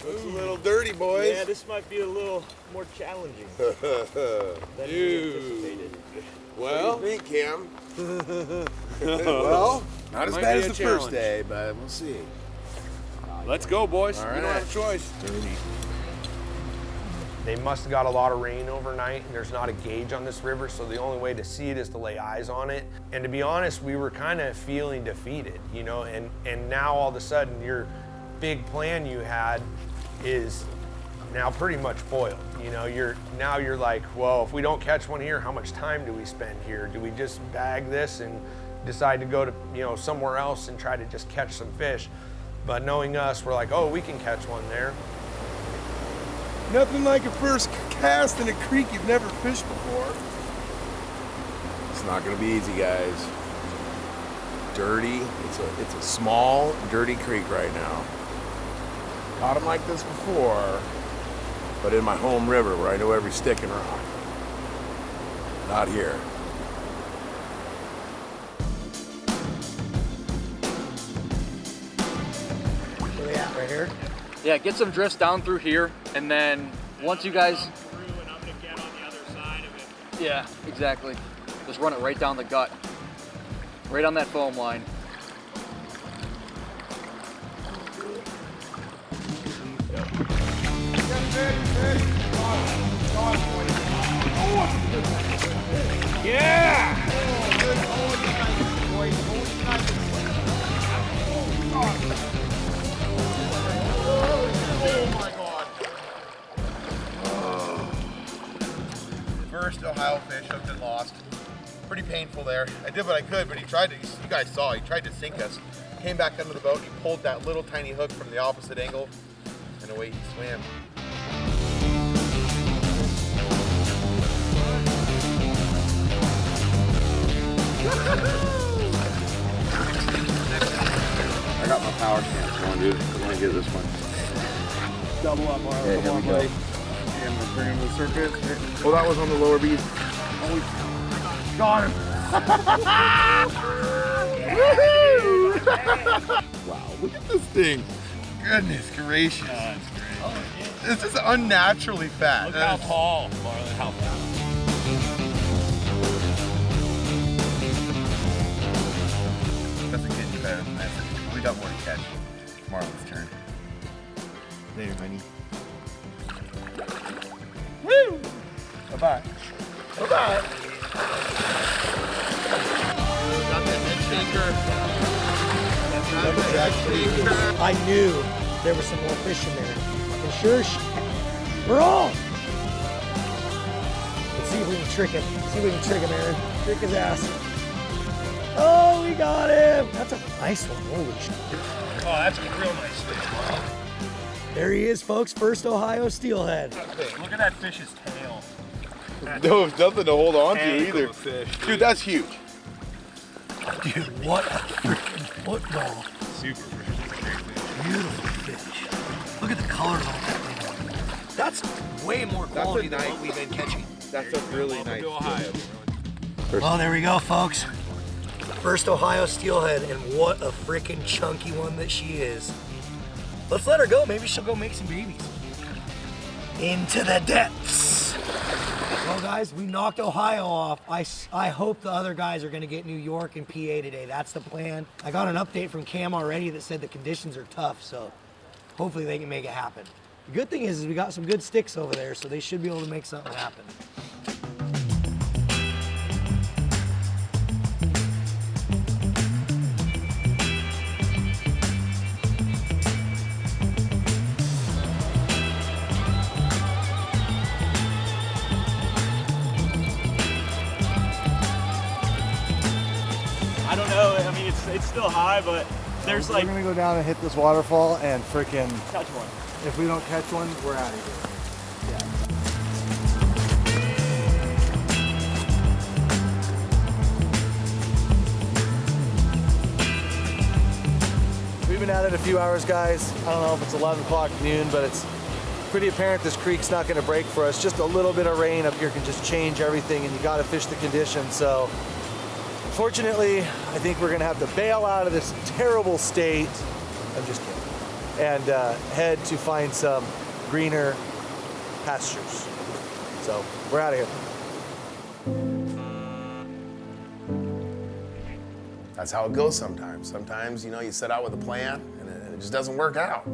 It's a little dirty, boys. Yeah, this might be a little more challenging than we anticipated. Well, What do you think, Cam? well, Not as might bad be as a the challenge. first day, but we'll see. Let's go, boys. All We right. don't have a choice. They must have got a lot of rain overnight. There's not a gauge on this river, so the only way to see it is to lay eyes on it. And to be honest, we were kind of feeling defeated, you know, and now all of a sudden your big plan you had is now pretty much foiled. You know, you're like, well, if we don't catch one here, how much time do we spend here? Do we just bag this and decide to go to, you know, somewhere else and try to just catch some fish? But knowing us, we're like, oh, we can catch one there. Nothing like a first cast in a creek you've never fished before. It's not gonna be easy, guys. Dirty. It's a small, dirty creek right now. Caught them like this before, but in my home river where I know every stick and rock. Not here. Where they at, right here? Yeah, get some drifts down through here, and then once you guys. Yeah, exactly. Just run it right down the gut, right on that foam line. Yeah! Oh my God. First Ohio fish hooked and lost. Pretty painful there. I did what I could, but he tried to, you guys saw, he tried to sink us. Came back under the boat and he pulled that little tiny hook from the opposite angle and away he swam. I got my power stance going, dude. I'm gonna get this one. Double up, Marlin. Okay, here we go. Yeah, I'm gonna bring him to the surface. Oh, that was on the lower bead. Oh, got him. Woohoo! Wow, look at this thing. Goodness gracious. That's great. This is unnaturally fat. Look how tall, Marlin, how fat. That's a good better than that. We got more to catch. Marlin's turn. Later, honey. Woo! Bye-bye. Bye-bye. Got that head shaker. I knew there was some more fish in there. And sure as we're on. Let's see if we can trick him. See if we can trick him, Aaron. Trick his ass. Oh, we got him. That's a nice one. Holy shit. Oh, that's a real nice fish. There he is, folks. First Ohio steelhead. Look at that fish's tail. No, it's nothing to hold on to either. Fish. Dude, that's huge. Dude, what a freaking football. Super fish. Beautiful fish. Look at the colors on that thing. That's way more quality than what we've been catching. That's a really nice Ohio. Well, there we go, folks. First Ohio steelhead, and what a freaking chunky one that she is. Let's let her go. Maybe she'll go make some babies. Into the depths. Well, guys, we knocked Ohio off. I hope the other guys are going to get New York and PA today. That's the plan. I got an update from Cam already that said the conditions are tough, so hopefully they can make it happen. The good thing is we got some good sticks over there, so they should be able to make something happen. I don't know. I mean, it's still high, but there's like. We're gonna go down and hit this waterfall and freaking Catch one. If we don't catch one, we're out of here. We've been at it a few hours, guys. I don't know if it's 11 o'clock noon, but it's pretty apparent this creek's not gonna break for us. Just a little bit of rain up here can just change everything, and you gotta fish the conditions. So, fortunately, I think we're gonna have to bail out of this terrible state. I'm just kidding. And head to find some greener pastures. So, we're out of here. That's how it goes sometimes. Sometimes, you know, you set out with a plan and it just doesn't work out.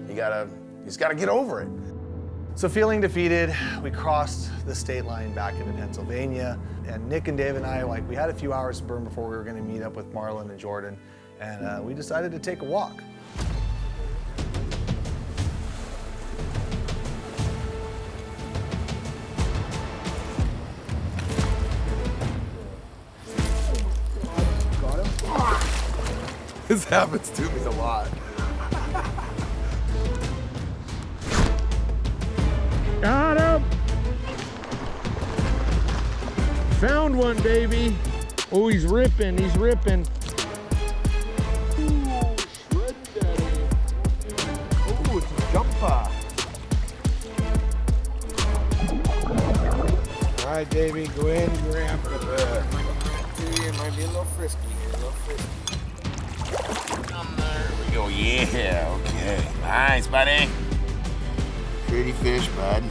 You just gotta get over it. So feeling defeated, we crossed the state line back into Pennsylvania, and Nick and Dave and I, we had a few hours to burn before we were gonna meet up with Marlin and Jordan, and we decided to take a walk. This happens to me a lot. Got him! Found one, baby. Oh, he's ripping, he's ripping. Ooh, shred daddy. Oh, it's a jumper. All right, Davey, go in and grab it. It might be a little frisky here, a little frisky. There we go, yeah, okay. Nice, buddy. Pretty fish, bud.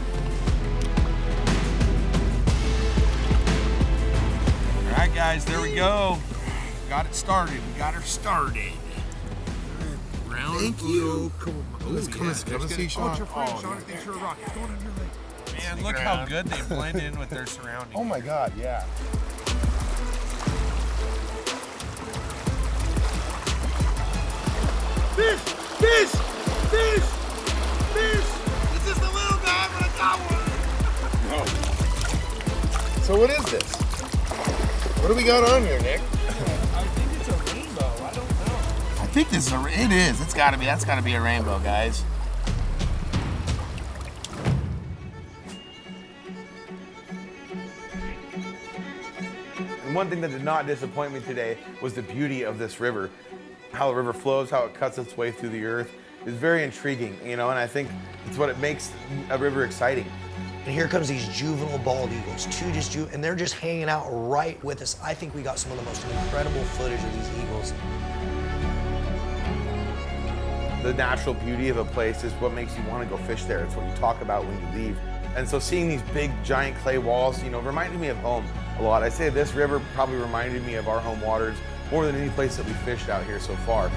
All right, guys, there we go. Got it started. We got her started. Round. Thank you. Come on. Let's see, Sean. Oh, it's your friend, Sean. I think you're a rock. It's going on your leg. Man, look how good they blend in with their surroundings. Oh my God, yeah. Fish! Fish! Fish! Fish! It's just a little guy, but I got one! No. So what is this? What do we got on here, Nick? I think it's a rainbow. I don't know. I think this is it is. That's gotta be a rainbow, guys. And one thing that did not disappoint me today was the beauty of this river. How the river flows, how it cuts its way through the earth. is very intriguing, you know, and I think it's what it makes a river exciting. And here comes these juvenile bald eagles, and they're just hanging out right with us. I think we got some of the most incredible footage of these eagles. The natural beauty of a place is what makes you want to go fish there. It's what you talk about when you leave. And so seeing these big, giant clay walls, you know, reminded me of home a lot. I say this river probably reminded me of our home waters more than any place that we fished out here so far.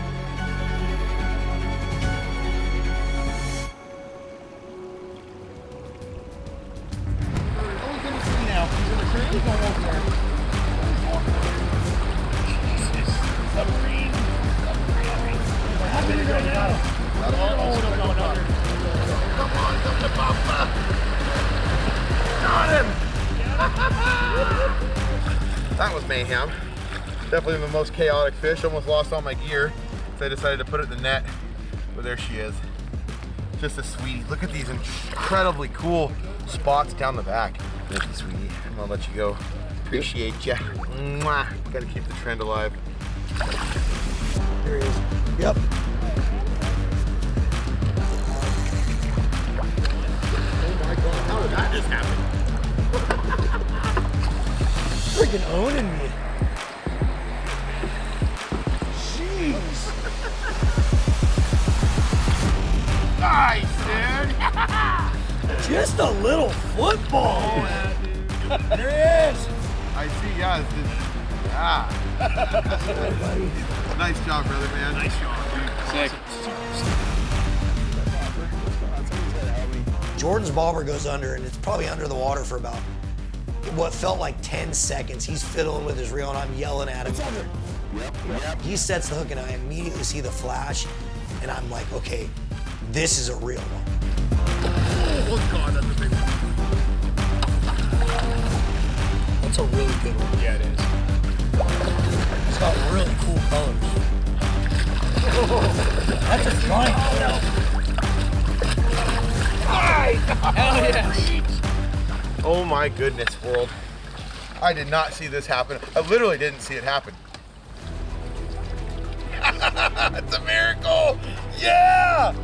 That was mayhem. Definitely the most chaotic fish. Almost lost all my gear, so I decided to put it in the net. But there she is. Just a sweetie. Look at these incredibly cool spots down the back. Thank you, sweetie. I'm gonna let you go. Appreciate ya. Mwah. Gotta keep the trend alive. There he is. Yep. Oh my God, how did that just happen? Freaking owning me. Jeez. Nice, dude. Just a little football. Yeah, dude. There he is. I see, yeah. Nice job, brother, man. Nice job, dude. Sick. Jordan's bobber goes under, and it's probably under the water for about what felt like 10 seconds. He's fiddling with his reel, and I'm yelling at him. Yep. He sets the hook, and I immediately see the flash, and I'm like, okay, this is a real one. Oh God, that's a big one. That's a really good one. Yeah, it is. It's got really cool colors. That's a giant shell. Hell yeah. Oh my goodness, world. I did not see this happen. I literally didn't see it happen. It's a miracle. Yeah!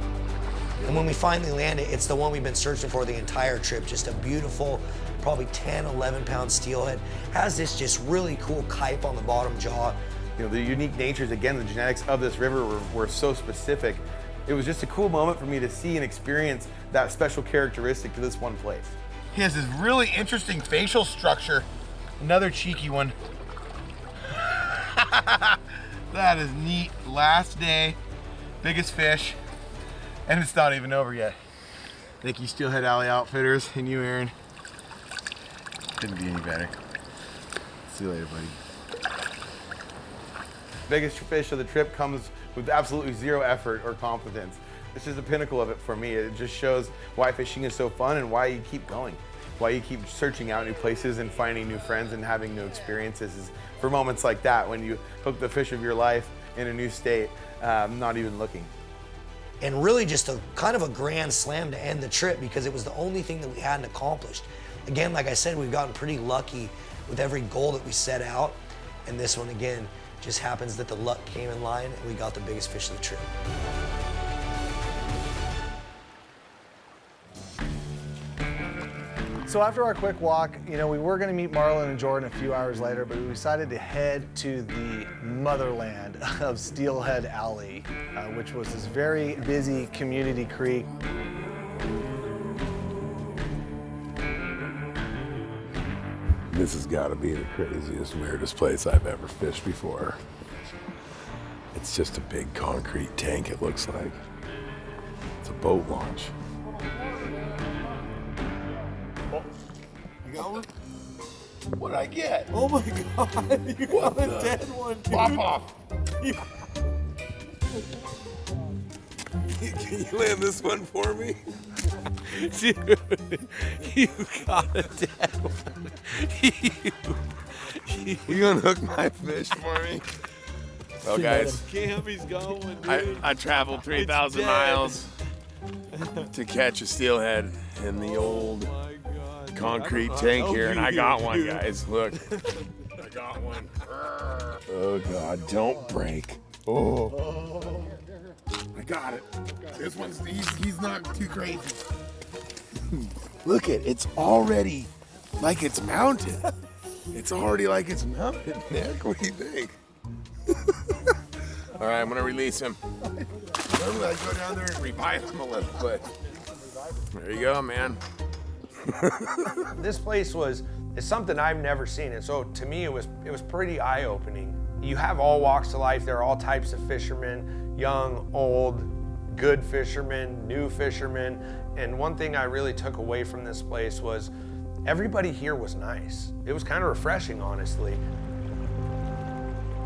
And when we finally land it, it's the one we've been searching for the entire trip. Just a beautiful, probably 10, 11 pound steelhead. Has this just really cool kype on the bottom jaw. You know, the unique natures, again, the genetics of this river were so specific. It was just a cool moment for me to see and experience that special characteristic to this one place. He has this really interesting facial structure. Another cheeky one. That is neat. Last day, biggest fish, and it's not even over yet. Thank you, Steelhead Alley Outfitters, and you, Aaron. Couldn't be any better. See you later, buddy. Biggest fish of the trip comes with absolutely zero effort or competence. This is the pinnacle of it for me. It just shows why fishing is so fun and why you keep going. Why you keep searching out new places and finding new friends and having new experiences is for moments like that when you hook the fish of your life in a new state, not even looking. And really just a kind of a grand slam to end the trip because it was the only thing that we hadn't accomplished. Again, like I said, we've gotten pretty lucky with every goal that we set out. And this one, again, just happens that the luck came in line and we got the biggest fish of the trip. So after our quick walk, you know, we were gonna meet Marlin and Jordan a few hours later, but we decided to head to the motherland of Steelhead Alley, which was this very busy community creek. This has got to be the craziest, weirdest place I've ever fished before. It's just a big concrete tank, it looks like. It's a boat launch. You got one? What'd I get? Oh my God, you got a dead one, dude. Pop off. Can you land this one for me? Dude, you got a dead one. You unhook my fish for me? Well, guys, Cammy's going, dude. I traveled 3,000 miles to catch a steelhead in the old concrete tank here, and I got one, guys. Look, I got one. Oh God, don't break. Oh, I got it. This one's, he's not too crazy. Look it's already like it's mounted. It's already like it's mounted, Nick. What do you think? All right, I'm gonna release him. Normally I go down there and revive him a little, but there you go, man. This place is something I've never seen, and so to me it was pretty eye-opening. You have all walks of life. There are all types of fishermen, young, old, good fishermen, new fishermen, and one thing I really took away from this place was everybody here was nice. It was kind of refreshing, honestly.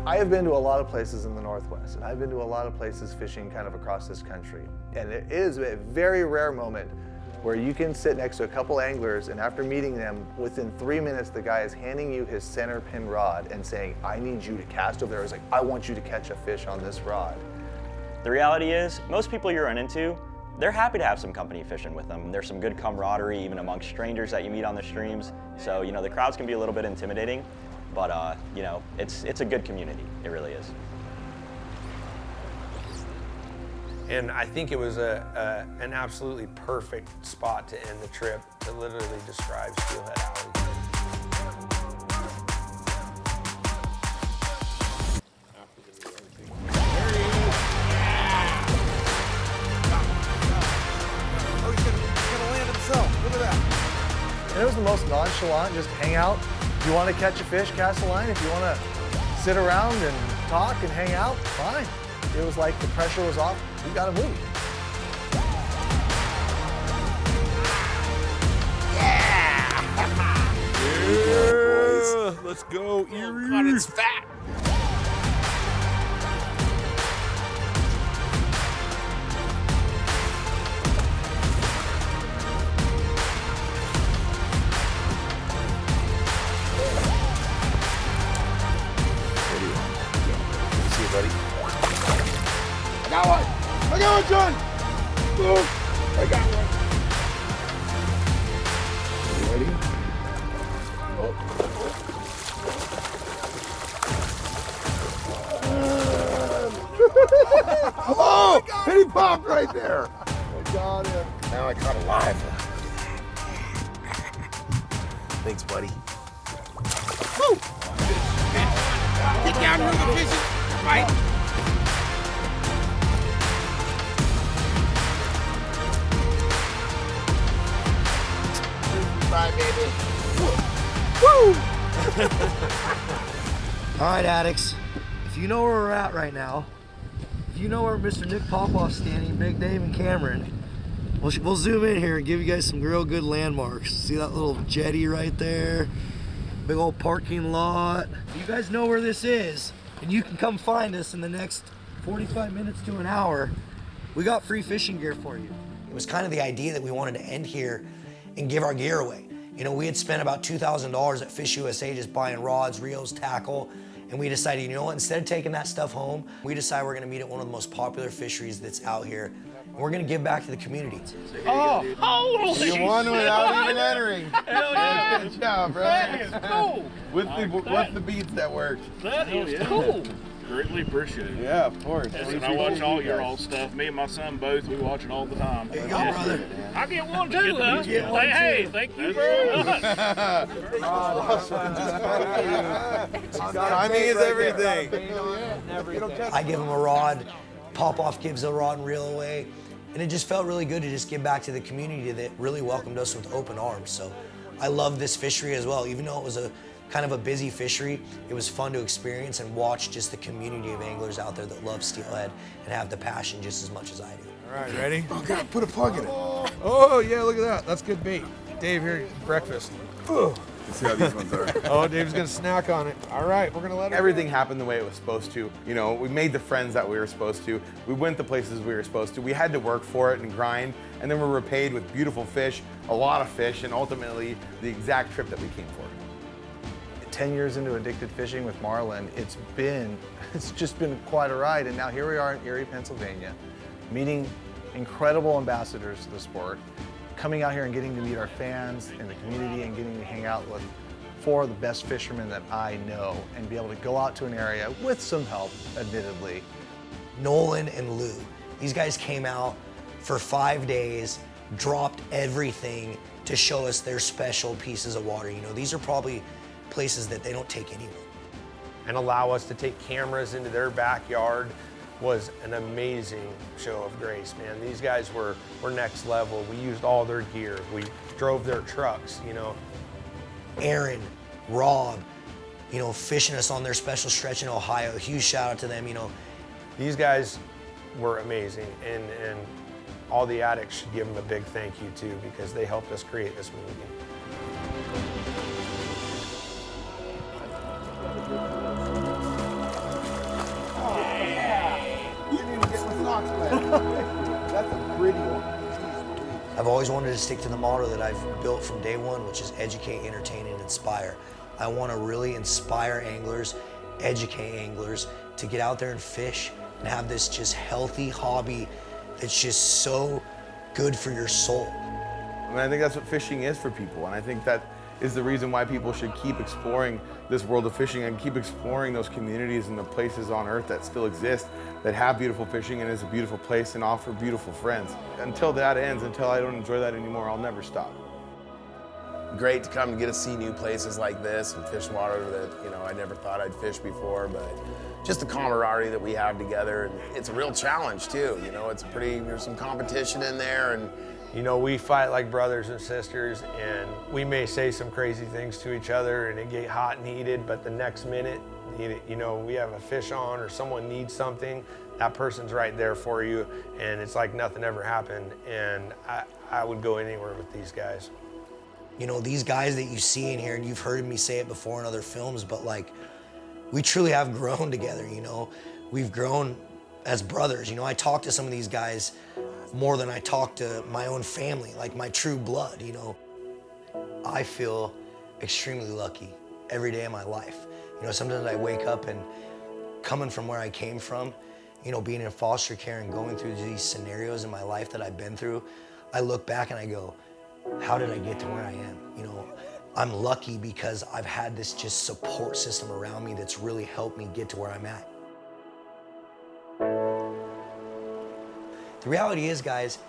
I have been to a lot of places in the Northwest, and I've been to a lot of places fishing kind of across this country. And it is a very rare moment where you can sit next to a couple anglers, and after meeting them, within 3 minutes, the guy is handing you his center pin rod and saying, I need you to cast over there. He's like, I want you to catch a fish on this rod. The reality is, most people you run into, they're happy to have some company fishing with them. There's some good camaraderie even amongst strangers that you meet on the streams. So, you know, the crowds can be a little bit intimidating, but, you know, it's a good community. It really is. And I think it was an absolutely perfect spot to end the trip. It literally describes Steelhead Alley. And it was the most nonchalant, just hang out. If you want to catch a fish, cast a line. If you want to sit around and talk and hang out, fine. It was like the pressure was off, we got to move. Yeah! Let's go, Erie. God, it's fat. Buddy. I got one! I got one, John! Oh, I got one. You ready? Oh! Oh, and he popped right there. I got him. Now I caught a live one. Thanks, buddy. Woo! Get down here with the fish. Right. Bye, baby. Woo! All right, addicts. If you know where we're at right now, if you know where Mr. Nick Popoff's standing, Big Dave and Cameron, we'll zoom in here and give you guys some real good landmarks. See that little jetty right there? Big old parking lot. If you guys know where this is, and you can come find us in the next 45 minutes to an hour, we got free fishing gear for you. It was kind of the idea that we wanted to end here and give our gear away. You know, we had spent about $2,000 at Fish USA just buying rods, reels, tackle, and we decided, you know what, instead of taking that stuff home, we decided we're gonna meet at one of the most popular fisheries that's out here, and we're gonna give back to the community. Oh, holy You won without even entering. Hell yeah. Good job, bro. That is cool. With the beats that worked. That is cool. Greatly appreciated. Yeah, of course. Listen, I watch all your old stuff. Me and my son both, we watch it all the time. There you go, brother. I get one too, huh? Hey, thank you very much. Timing is everything. I give him a rod, Popoff gives a rod and reel away, and it just felt really good to just give back to the community that really welcomed us with open arms. So I love this fishery as well. Even though it was a kind of a busy fishery, it was fun to experience and watch just the community of anglers out there that love steelhead and have the passion just as much as I do. All right, ready? Oh, God, put a plug in it. Oh, yeah, look at that. That's good bait. Dave, here, breakfast. Ugh. Let's see how these ones are. Oh, Dave's gonna snack on it. All right, we're gonna let it Everything happened the way it was supposed to. You know, we made the friends that we were supposed to. We went the places we were supposed to. We had to work for it and grind, and then we were repaid with beautiful fish, a lot of fish, and ultimately the exact trip that we came for. 10 years into addicted fishing with Marlin, it's just been quite a ride. And now here we are in Erie, Pennsylvania, meeting incredible ambassadors to the sport, coming out here and getting to meet our fans and the community and getting to hang out with 4 of the best fishermen that I know and be able to go out to an area with some help, admittedly. Nolan and Lou, These guys came out for 5 days, dropped everything to show us their special pieces of water. You know, these are probably places that they don't take anywhere. And allow us to take cameras into their backyard was an amazing show of grace, man. These guys were next level. We used all their gear. We drove their trucks, you know. Aaron, Rob, you know, fishing us on their special stretch in Ohio. Huge shout out to them, you know. These guys were amazing, and all the addicts should give them a big thank you too, because they helped us create this movie. That's a pretty one. I've always wanted to stick to the motto that I've built from day one, which is educate, entertain, and inspire. I want to really inspire anglers, educate anglers to get out there and fish and have this just healthy hobby that's just so good for your soul. And I think that's what fishing is for people, and I think that is the reason why people should keep exploring this world of fishing and keep exploring those communities and the places on earth that still exist, that have beautiful fishing and is a beautiful place and offer beautiful friends. Until that ends, until I don't enjoy that anymore, I'll never stop. Great to come and get to see new places like this and fish water that, you know, I never thought I'd fish before, but just the camaraderie that we have together, and it's a real challenge too, you know, there's some competition in there, and you know, we fight like brothers and sisters, and we may say some crazy things to each other and it get hot and heated, but the next minute, you know, we have a fish on or someone needs something, that person's right there for you, and it's like nothing ever happened, and I would go anywhere with these guys. You know, these guys that you see in here, and you've heard me say it before in other films, but like, we truly have grown together, you know? We've grown as brothers. You know, I talk to some of these guys more than I talk to my own family, like my true blood, you know. I feel extremely lucky every day of my life. You know, sometimes I wake up and coming from where I came from, you know, being in foster care and going through these scenarios in my life that I've been through, I look back and I go, how did I get to where I am? You know, I'm lucky because I've had this just support system around me that's really helped me get to where I'm at. The reality is, guys,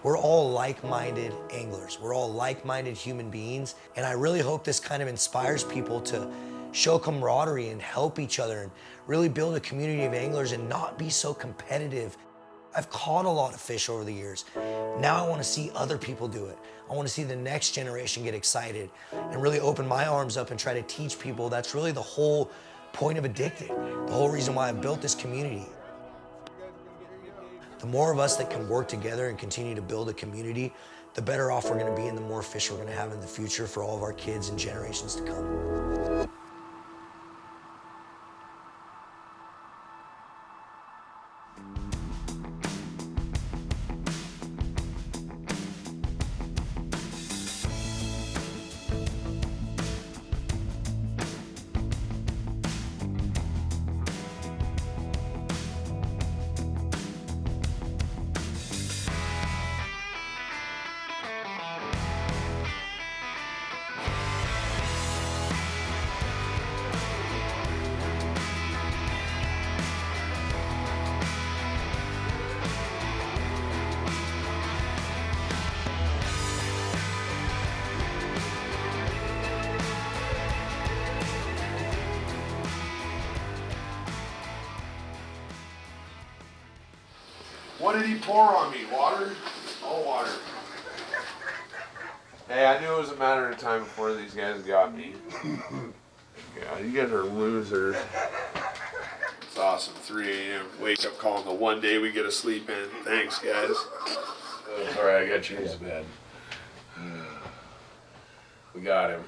we're all like-minded anglers. We're all like-minded human beings. And I really hope this kind of inspires people to show camaraderie and help each other and really build a community of anglers and not be so competitive. I've caught a lot of fish over the years. Now I want to see other people do it. I want to see the next generation get excited and really open my arms up and try to teach people. That's really the whole point of Addicted, the whole reason why I built this community. The more of us that can work together and continue to build a community, the better off we're going to be and the more fish we're going to have in the future for all of our kids and generations to come. What did he pour on me? Water? All water. Hey, I knew it was a matter of time before these guys got me. God, you guys are losers. It's awesome. 3 a.m. wake up call on the one day we get to sleep in. Thanks, guys. Oh, sorry, I got to change the bed. We got him.